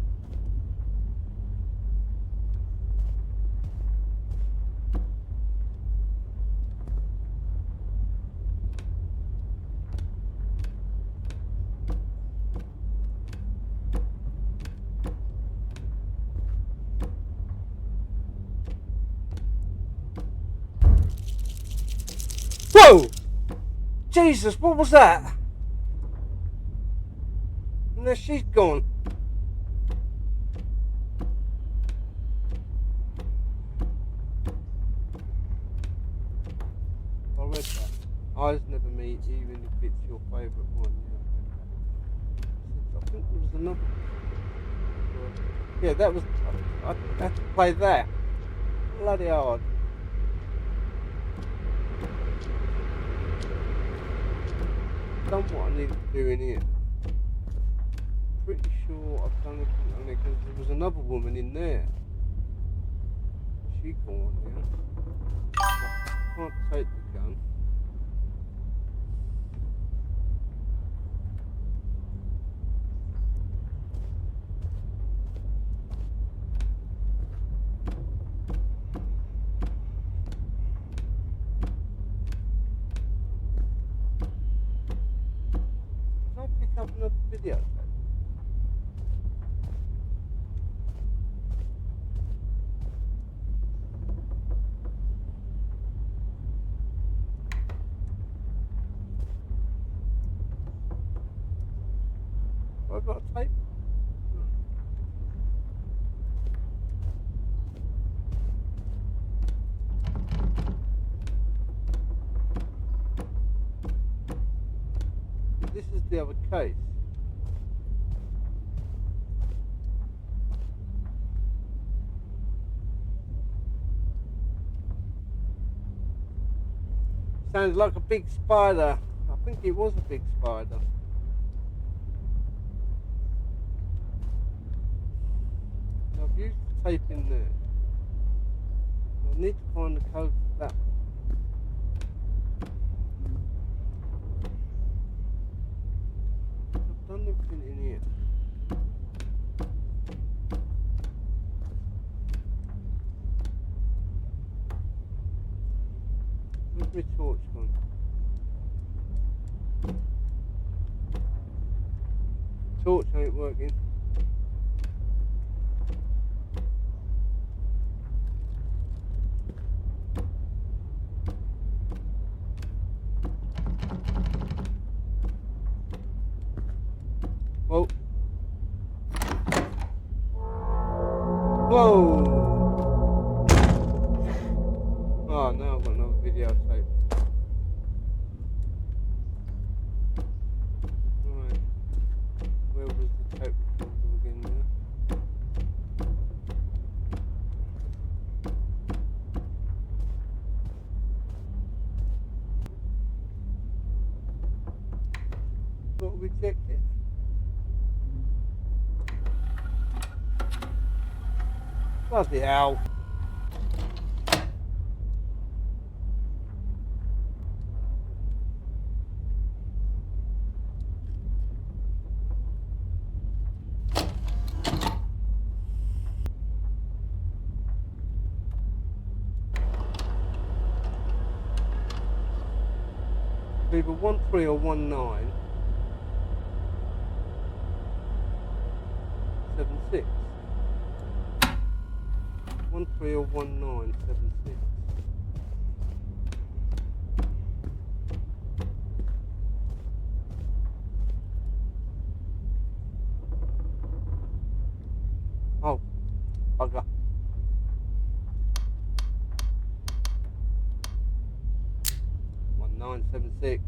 Speaker 1: Whoa! Jesus, what was that? And there she's gone. I read that. Eyes never meet, even if it's your favourite one. Yeah, I think there was another. Yeah, that was. I had to play that. Bloody hard. Done what I needed to do in here. Pretty sure I've done everything on it because there was another woman in there. She gone now. I can't take the gun. Can I pick up another video? Have I got a tape? This is the other case. Sounds like a big spider. I think it was a big spider. I've used the tape in there. I need to find the code for that one. I've done everything in here. Where's my torch gone? Torch ain't working. Well, Whoa! Oh, now I've got another videotape. Right. Where was the tape recorder again there? Got rejected. Bloody hell. Either 13 or 19 76. 13 or 19 76. Oh, bugger. Nine seven six.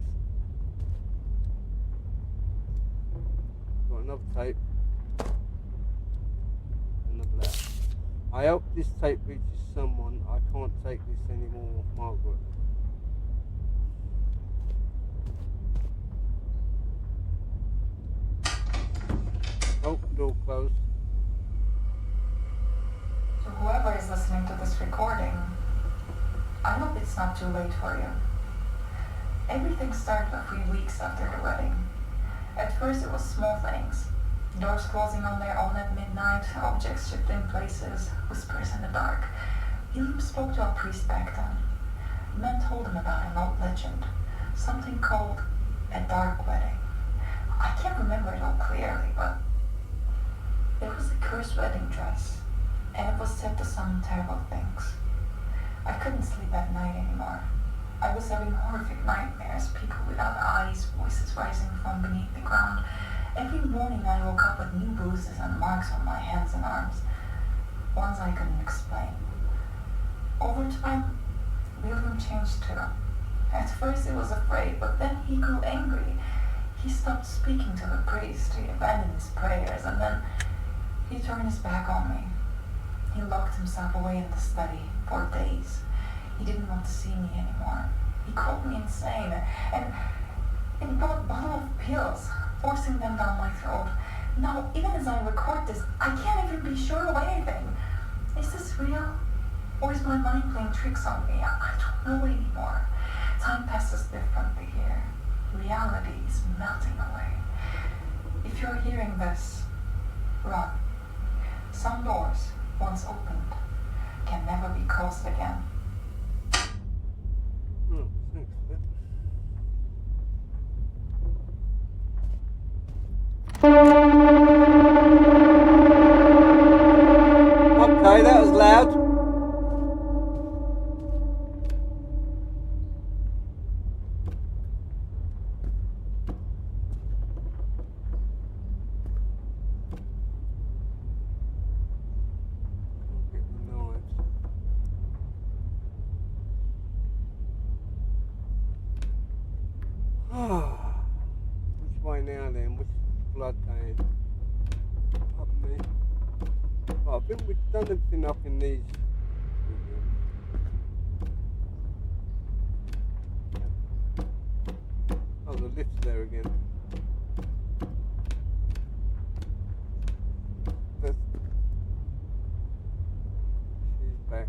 Speaker 1: Got another tape. Another letter. I hope this tape reaches someone. I can't take this anymore, Margaret. Oh, door closed.
Speaker 8: To whoever is listening to this recording, I hope it's not too late for you. Everything started a few weeks after the wedding. At first it was small things. Doors closing on their own at midnight, objects shifting places, whispers in the dark. William spoke to a priest back then. Men told him about an old legend, something called a dark wedding. I can't remember it all clearly, but it was a cursed wedding dress, and it was said to summon terrible things. I couldn't sleep at night anymore. I was having horrific nightmares, people without eyes, voices rising from beneath the ground. Every morning I woke up with new bruises and marks on my hands and arms, ones I couldn't explain. Over time, William changed too. At first he was afraid, but then he grew angry. He stopped speaking to the priest, he abandoned his prayers, and then he turned his back on me. He locked himself away in the study for days. He didn't want to see me anymore. He called me insane, and he bought a bottle of pills, forcing them down my throat. Now, even as I record this, I can't even be sure of anything. Is this real? Or is my mind playing tricks on me? I don't know anymore. Time passes differently here. Reality is melting away. If you're hearing this, run. Some doors, once opened, can never be closed again.
Speaker 1: Oh, thanks for that. Okay, that was loud. Can't get the knives. Which way now then? Which blood going? Pardon me. Well, I think we've done everything up in these. Oh, the lift's there again. She's back.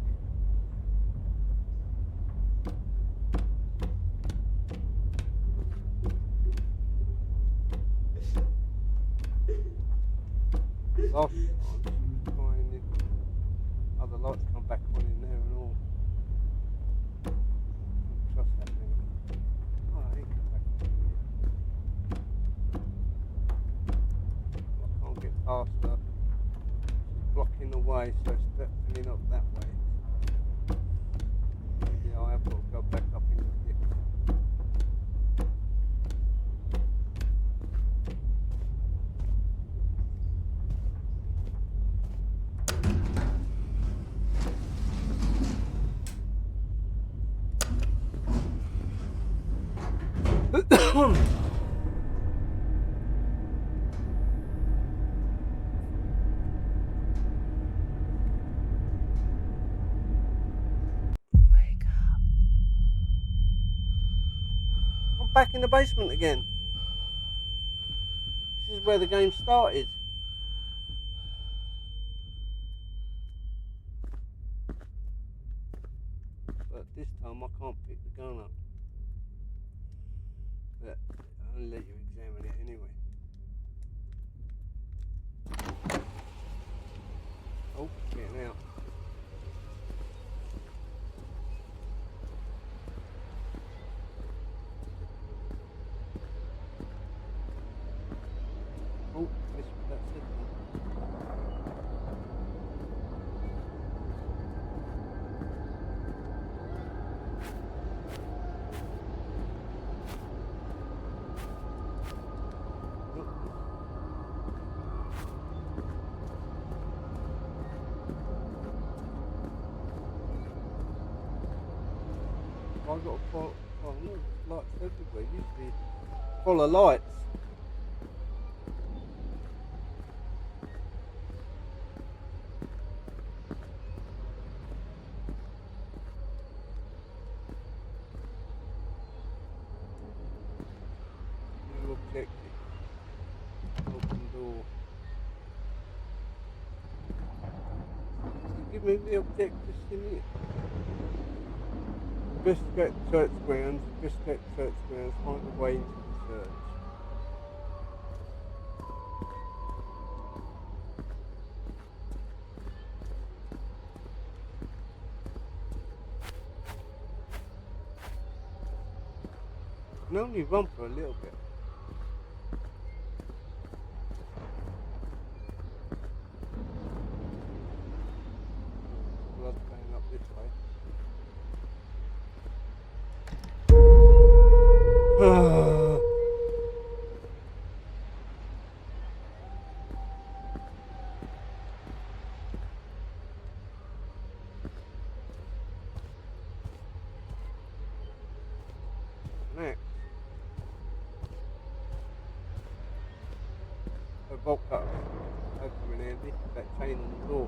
Speaker 1: Off on, fine. Oh, the lights come back on in there and all. Don't trust that thing. Oh, it come back on in here. I can't get past her. She's blocking the way, so it's definitely not that way. Yeah, I have got to go back up into the lift. I'm back in the basement again. This is where the game started. But this time I can't pick the gun up. But I'll let you examine it anyway. Oh, getting out. Oh, that's it. I got to follow, oh no, there's lights everywhere. Usually follow lights. New objective. Open door. Give me the objectives in here. Investigate church grounds, find a way into the church. I can only run for a little bit. Blood going up this way. Next, a bolt cutter. That'd come in handy. That chain on the door.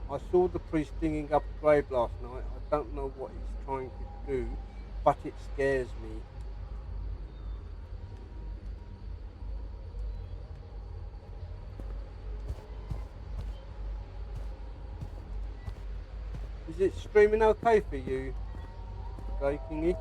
Speaker 1: I saw the priest digging up a grave last night. I don't know what he's trying to do, but it scares me. Is it streaming okay for you, Kingy?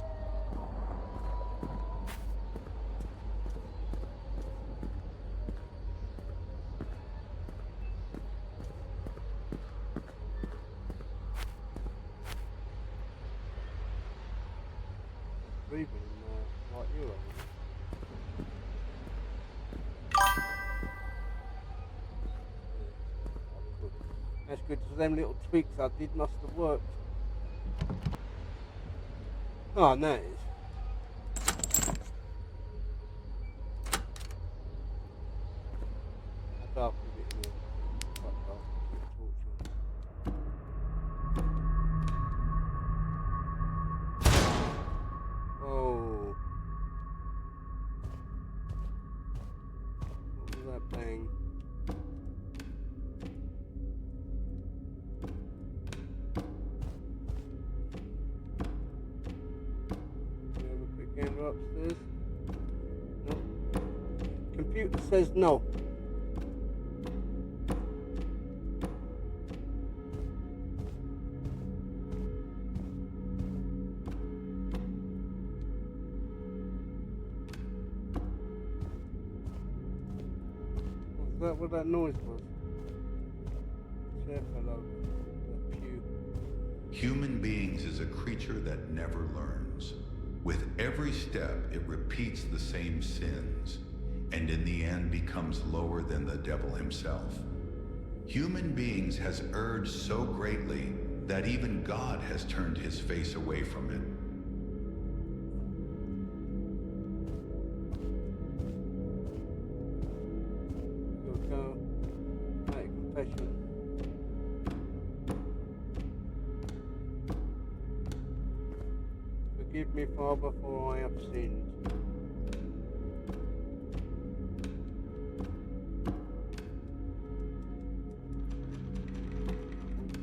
Speaker 1: Breathing like you are. That's good, so them little tweaks I did must have worked. Oh, nice. I dark a bit more. Quite dark, a bit of torch on. Oh. What was that bang? Upstairs? No. Computer says no. Was that what that noise was? Chair fell over. The pew.
Speaker 9: Human beings is a creature that never learns. With every step, it repeats the same sins, and in the end becomes lower than the devil himself. Human beings has urged so greatly that even God has turned his face away from it.
Speaker 1: Go, make a confession. Forgive me, Father, for I have sinned.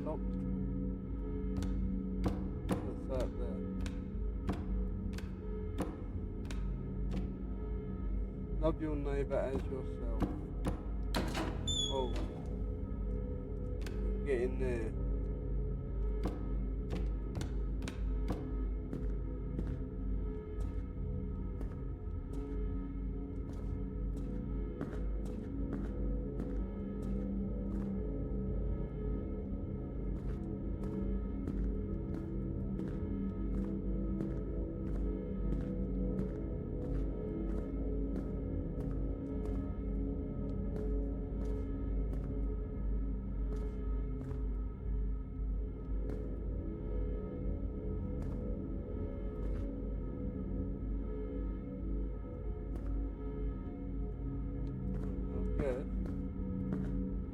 Speaker 1: Locked. What's that there? Love your neighbour as yourself. Oh. Get in there. Okay.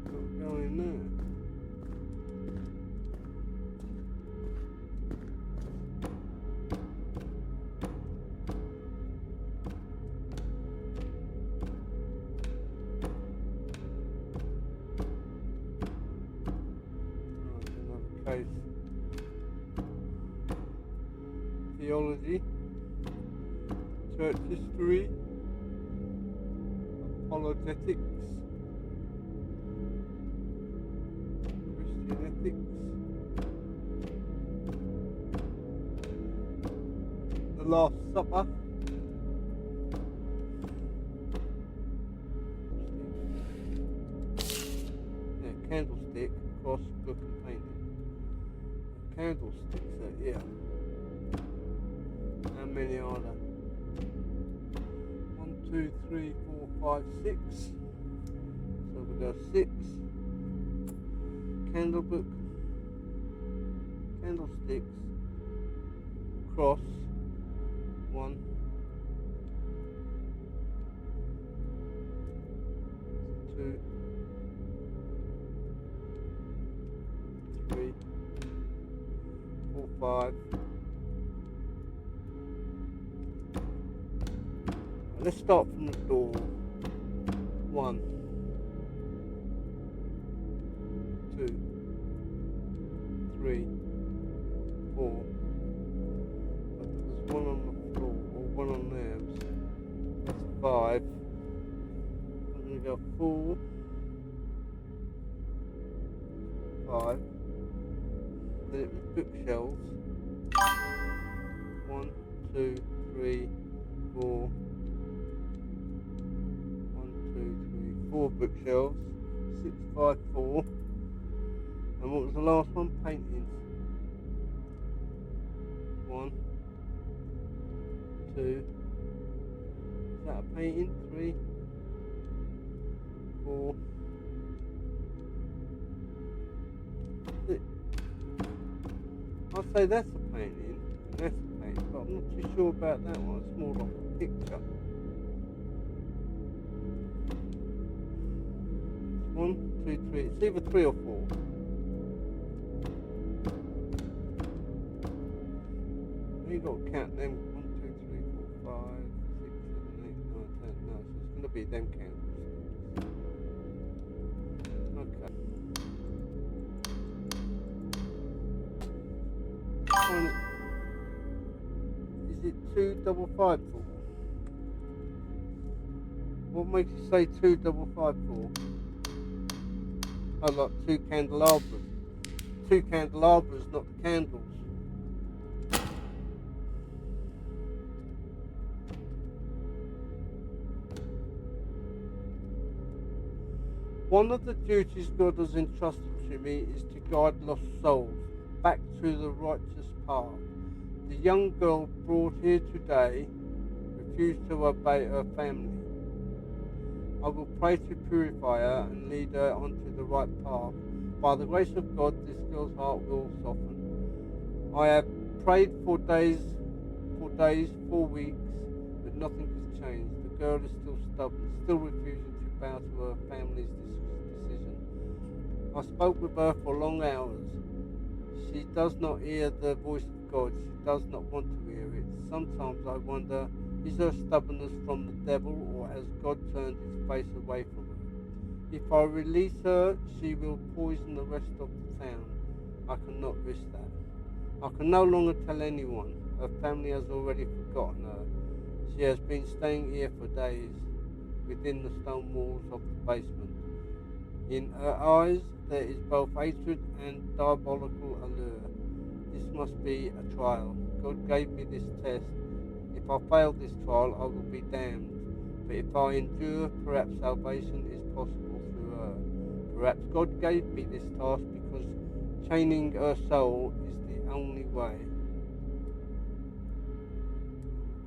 Speaker 1: Not going there. Right, another case. Theology, church history, apologetics, Christian ethics, the Last Supper, yeah, candlestick, cross, book and painting. Candlesticks are here. How many are there? 1, 2, 3, 4, 5, 6. So we go 6. Candle book, candlesticks, cross, 1. 2, 3, 4, 5. Let's start from the door. 1, 2, 3, 4. But there's one on the floor, or one on there. That's 5. I'm going to go 4, 5. Then it was bookshelves. 1, 2, 3, 4. 4 bookshelves, 6, 5, 4. And what was the last one? Paintings. 1, 2. Is that a painting? 3, 4. 6. I'd say that's a painting, and that's a painting, but I'm not too sure about that one. It's more like a picture. 1, 2, 3. It's either 3 or 4. You got to count them. 1, 2, 3, 4, 5, 6, 7, 8, 9, 10. No, so it's going to be them candles. Okay. Is it 2 double 5 4? What makes you say 2 double 5 4? I like 2 candelabras. 2 candelabras, not the candles. One of the duties God has entrusted to me is to guide lost souls back to the righteous path. The young girl brought here today refused to obey her family. I will pray to purify her and lead her onto the right path. By the grace of God, this girl's heart will soften. I have prayed for days, 4 weeks, but nothing has changed. The girl is still stubborn, still refusing to bow to her family's decision. I spoke with her for long hours. She does not hear the voice of God, she does not want to hear it. Sometimes I wonder, is her stubbornness from the devil, or has God turned his face away from her? If I release her, she will poison the rest of the town. I cannot risk that. I can no longer tell anyone. Her family has already forgotten her. She has been staying here for days, within the stone walls of the basement. In her eyes, there is both hatred and diabolical allure. This must be a trial. God gave me this test. If I fail this trial, I will be damned. But if I endure, perhaps salvation is possible through her. Perhaps God gave me this task because chaining her soul is the only way.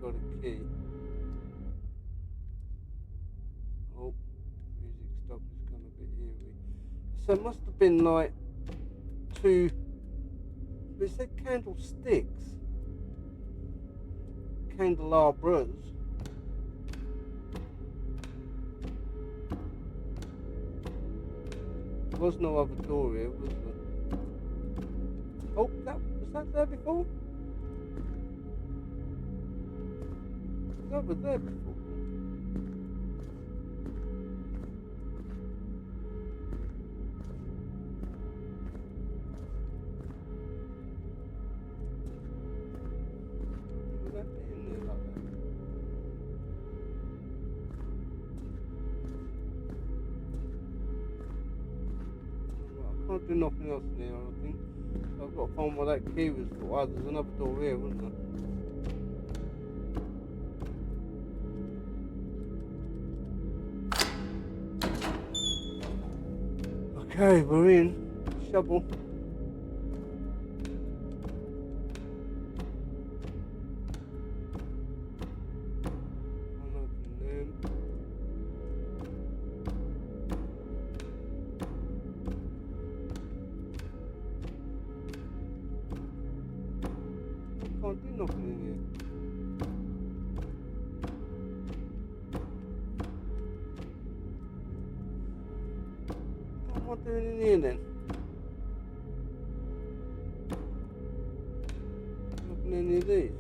Speaker 1: Got a key. Oh, music stopped. It's gone a bit eerie. So it must have been like two. It said candlesticks, candelabras. There was no other door here, was there? Oh, was that there before? That was there before. Would that be in there like that? I can't do nothing else in here, I don't think. So I've got to find what that key was for. Oh, there's another door here, wasn't there? Okay, we're in. Shovel. Unopen them. I can't do nothing in here. What am I doing in here then? Open any of these?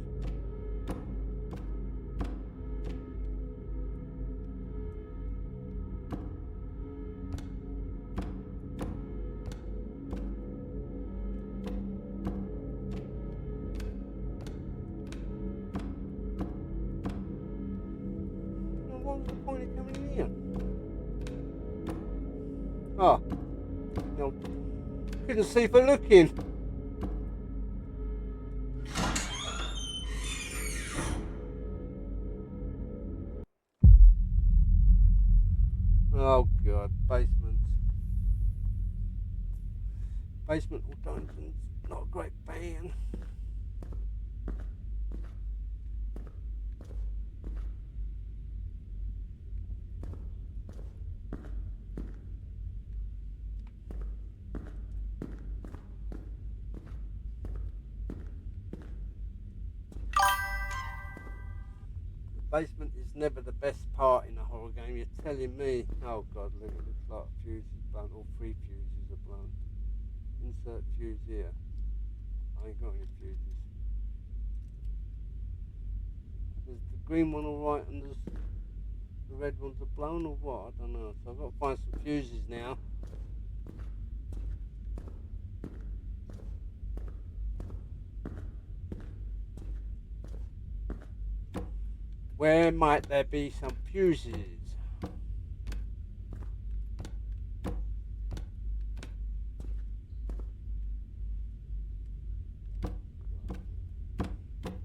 Speaker 1: Well, what was the point of coming in here? Ah, no, couldn't see for looking. Oh god, basement. Basement or dungeons, not a great fan. Basement is never the best part in a horror game, you're telling me. Oh god, look, it looks like a fuse is blown, or 3 fuses are blown. Insert fuse here. I ain't got any fuses. Is the green one alright and the red ones are blown or what? I don't know. So I've got to find some fuses now. Where might there be some fuses? It's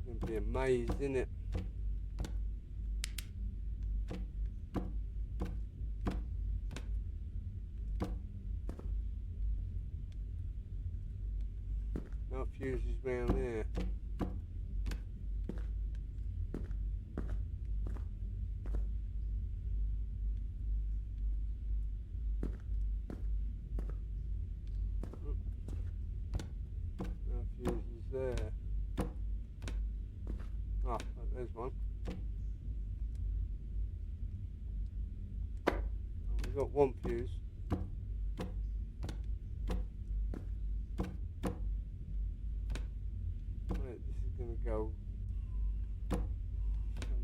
Speaker 1: gonna be a maze, isn't it? No fuses round there. No fuses there. Ah, there's one. Oh, we've got one fuse. Right go.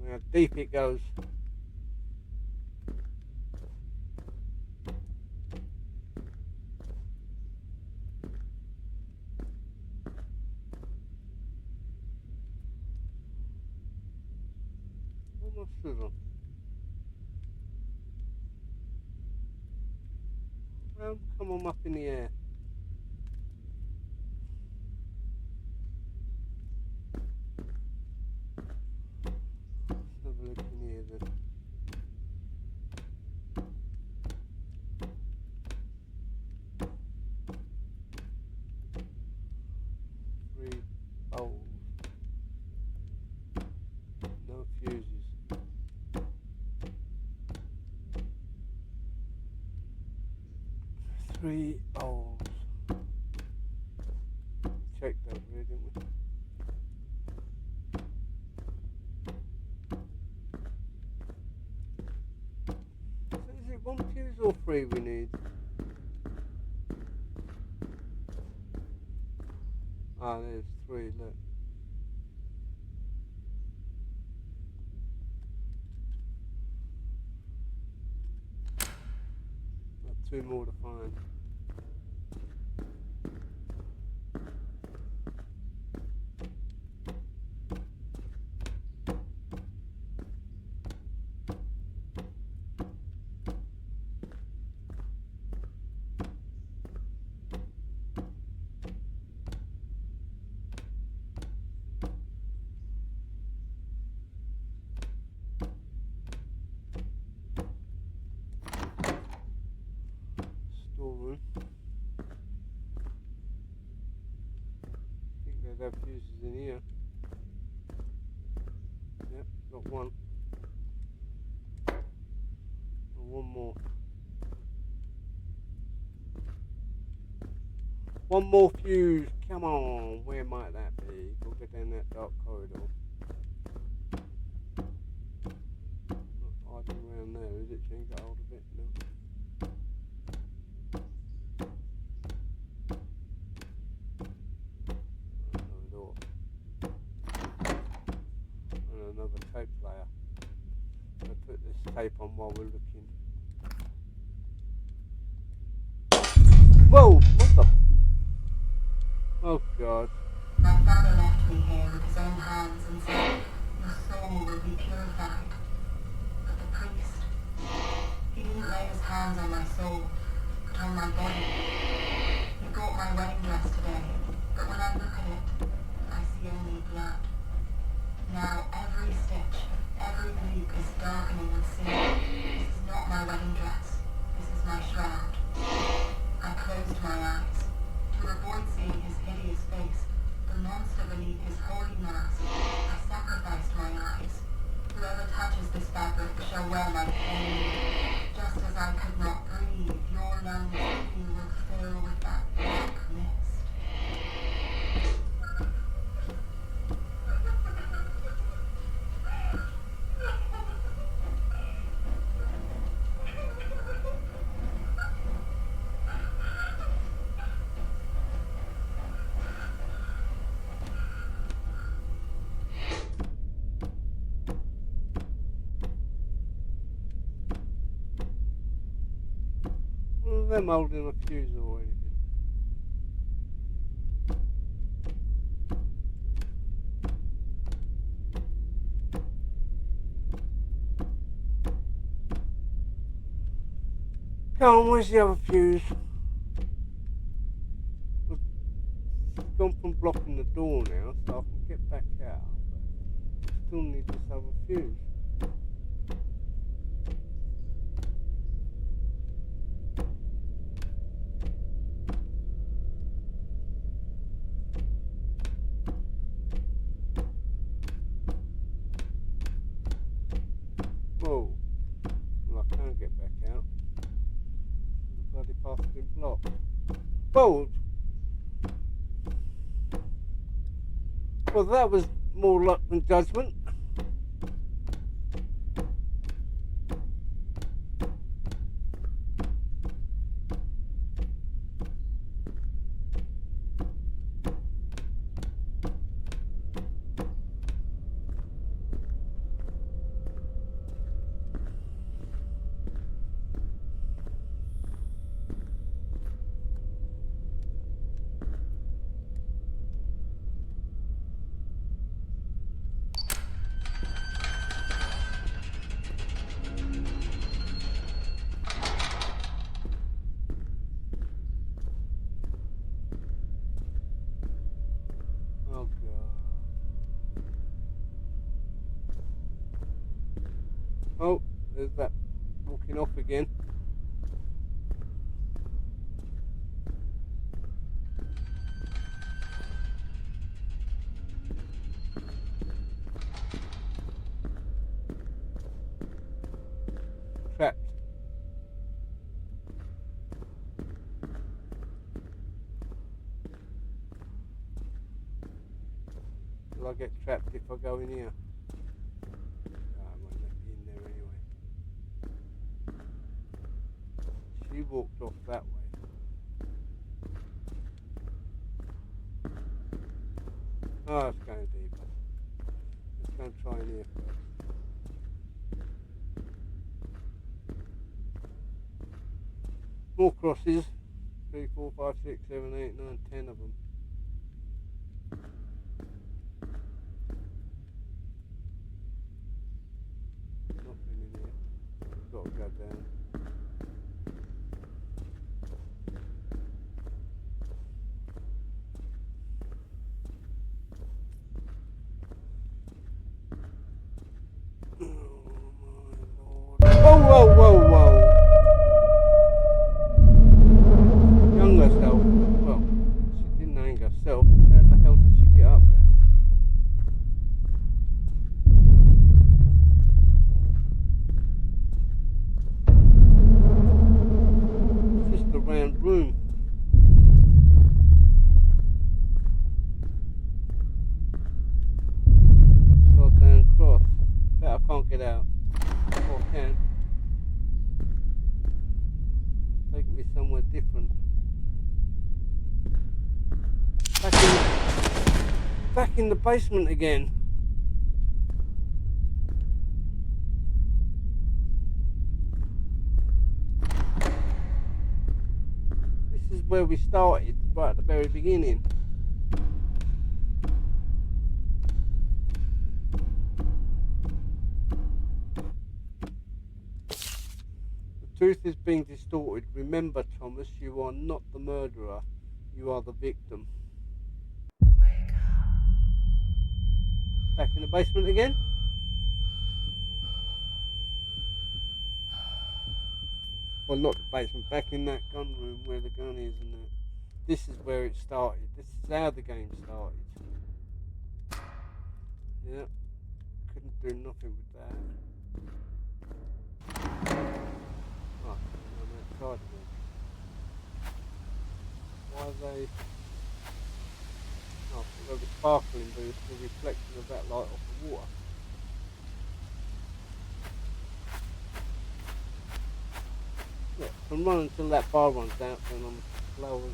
Speaker 1: How deep it goes. Almost through them. Well, come on up in the air. Let's have a look in here then. Three bowls. No fuses. Three bowls. Checked over here, didn't we? So is it one fuse or three we need? Ah, there's three, look. Got two more to find. Storeroom. I think they'd have fuses in here. Yep, got one. And one more. One more fuse. Come on. Where might that be? We'll go down that dark corridor. Not hiding around there, is it? She ain't got hold of it? No. Another door. And another tape player. I'll put this tape on while we're looking. Whoa! What the? Oh God.
Speaker 3: My father left me here with his own hands and said, your soul will be purified. But the priest, he didn't lay his hands on my soul, but on my body. He brought my wedding dress today, but when I look at it, I see only blood. Now every stitch, every loop is darkening with sin. This is not my wedding dress. This is my shroud. I closed my eyes. To avoid seeing his hideous face, the monster beneath his holy mask, I sacrificed my eyes. Whoever touches this fabric shall wear my pain. Just as I could not breathe, your lungs too will fill with that black mist.
Speaker 1: Them holding a fuse or anything. Come on, where's the other fuse? It's gone from blocking the door now, so I can get back out. But I still need this other fuse. Whoa. Well, I can't get back out. The bloody path has been blocked. Whoa! Well, that was more luck than judgment. Oh, there's that walking off again. Trapped. Will I get trapped if I go in here? I won't let me in there anyway. She walked off that way. Oh, it's going deeper. Let's go and try in here first. More crosses. 3, 4, 5, 6, 7, 8, 9, 10 of them. Nothing in here. We've got to go down. Oh, whoa, whoa, whoa! Hung herself. Well, she didn't hang herself. How the hell did she get up there? It's just a round room. Upside down cross. Bet I can't get out. Or I can. Take me somewhere different. Back in the basement again. This is where we started, right at the very beginning. The truth is being distorted. Remember, Thomas, you are not the murderer. You are the victim. Back in the basement again. Well, not the basement, back in that gun room where the gun is and that. This is where it started. This is how the game started. Yeah. Couldn't do nothing with that. Oh, I'm outside again. Why are they... Oh, they're the sparkling boost, the reflection of that light off the water. Yeah, from run until that bar runs out, then I'm slow as...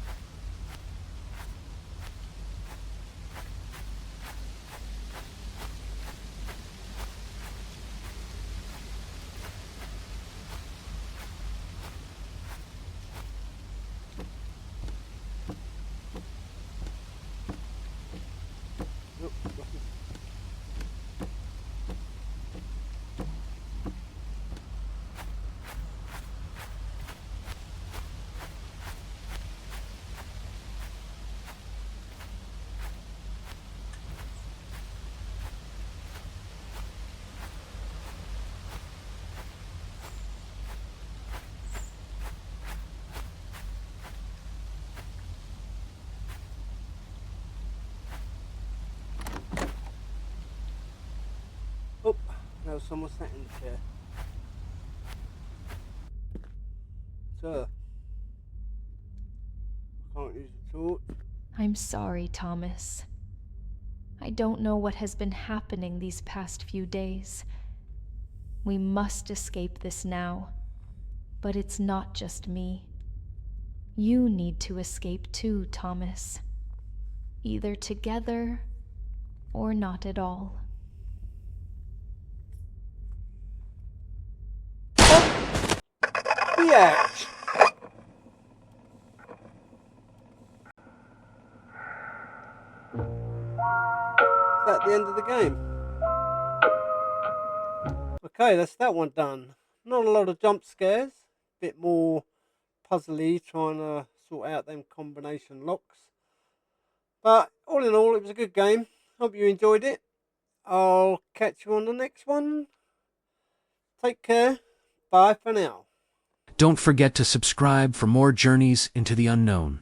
Speaker 1: Oh, now someone sat in the chair. Sir, I can't use the torch.
Speaker 6: I'm sorry, Thomas. I don't know what has been happening these past few days. We must escape this now. But it's not just me. You need to escape too, Thomas. Either together or not at all.
Speaker 1: Yeah. Is that the end of the game? Okay, that's that one done. Not a lot of jump scares. Bit more puzzly, trying to sort out them combination locks. But all in all, it was a good game. Hope you enjoyed it. I'll catch you on the next one. take care. Bye for now.
Speaker 10: Don't forget to subscribe for more journeys into the unknown.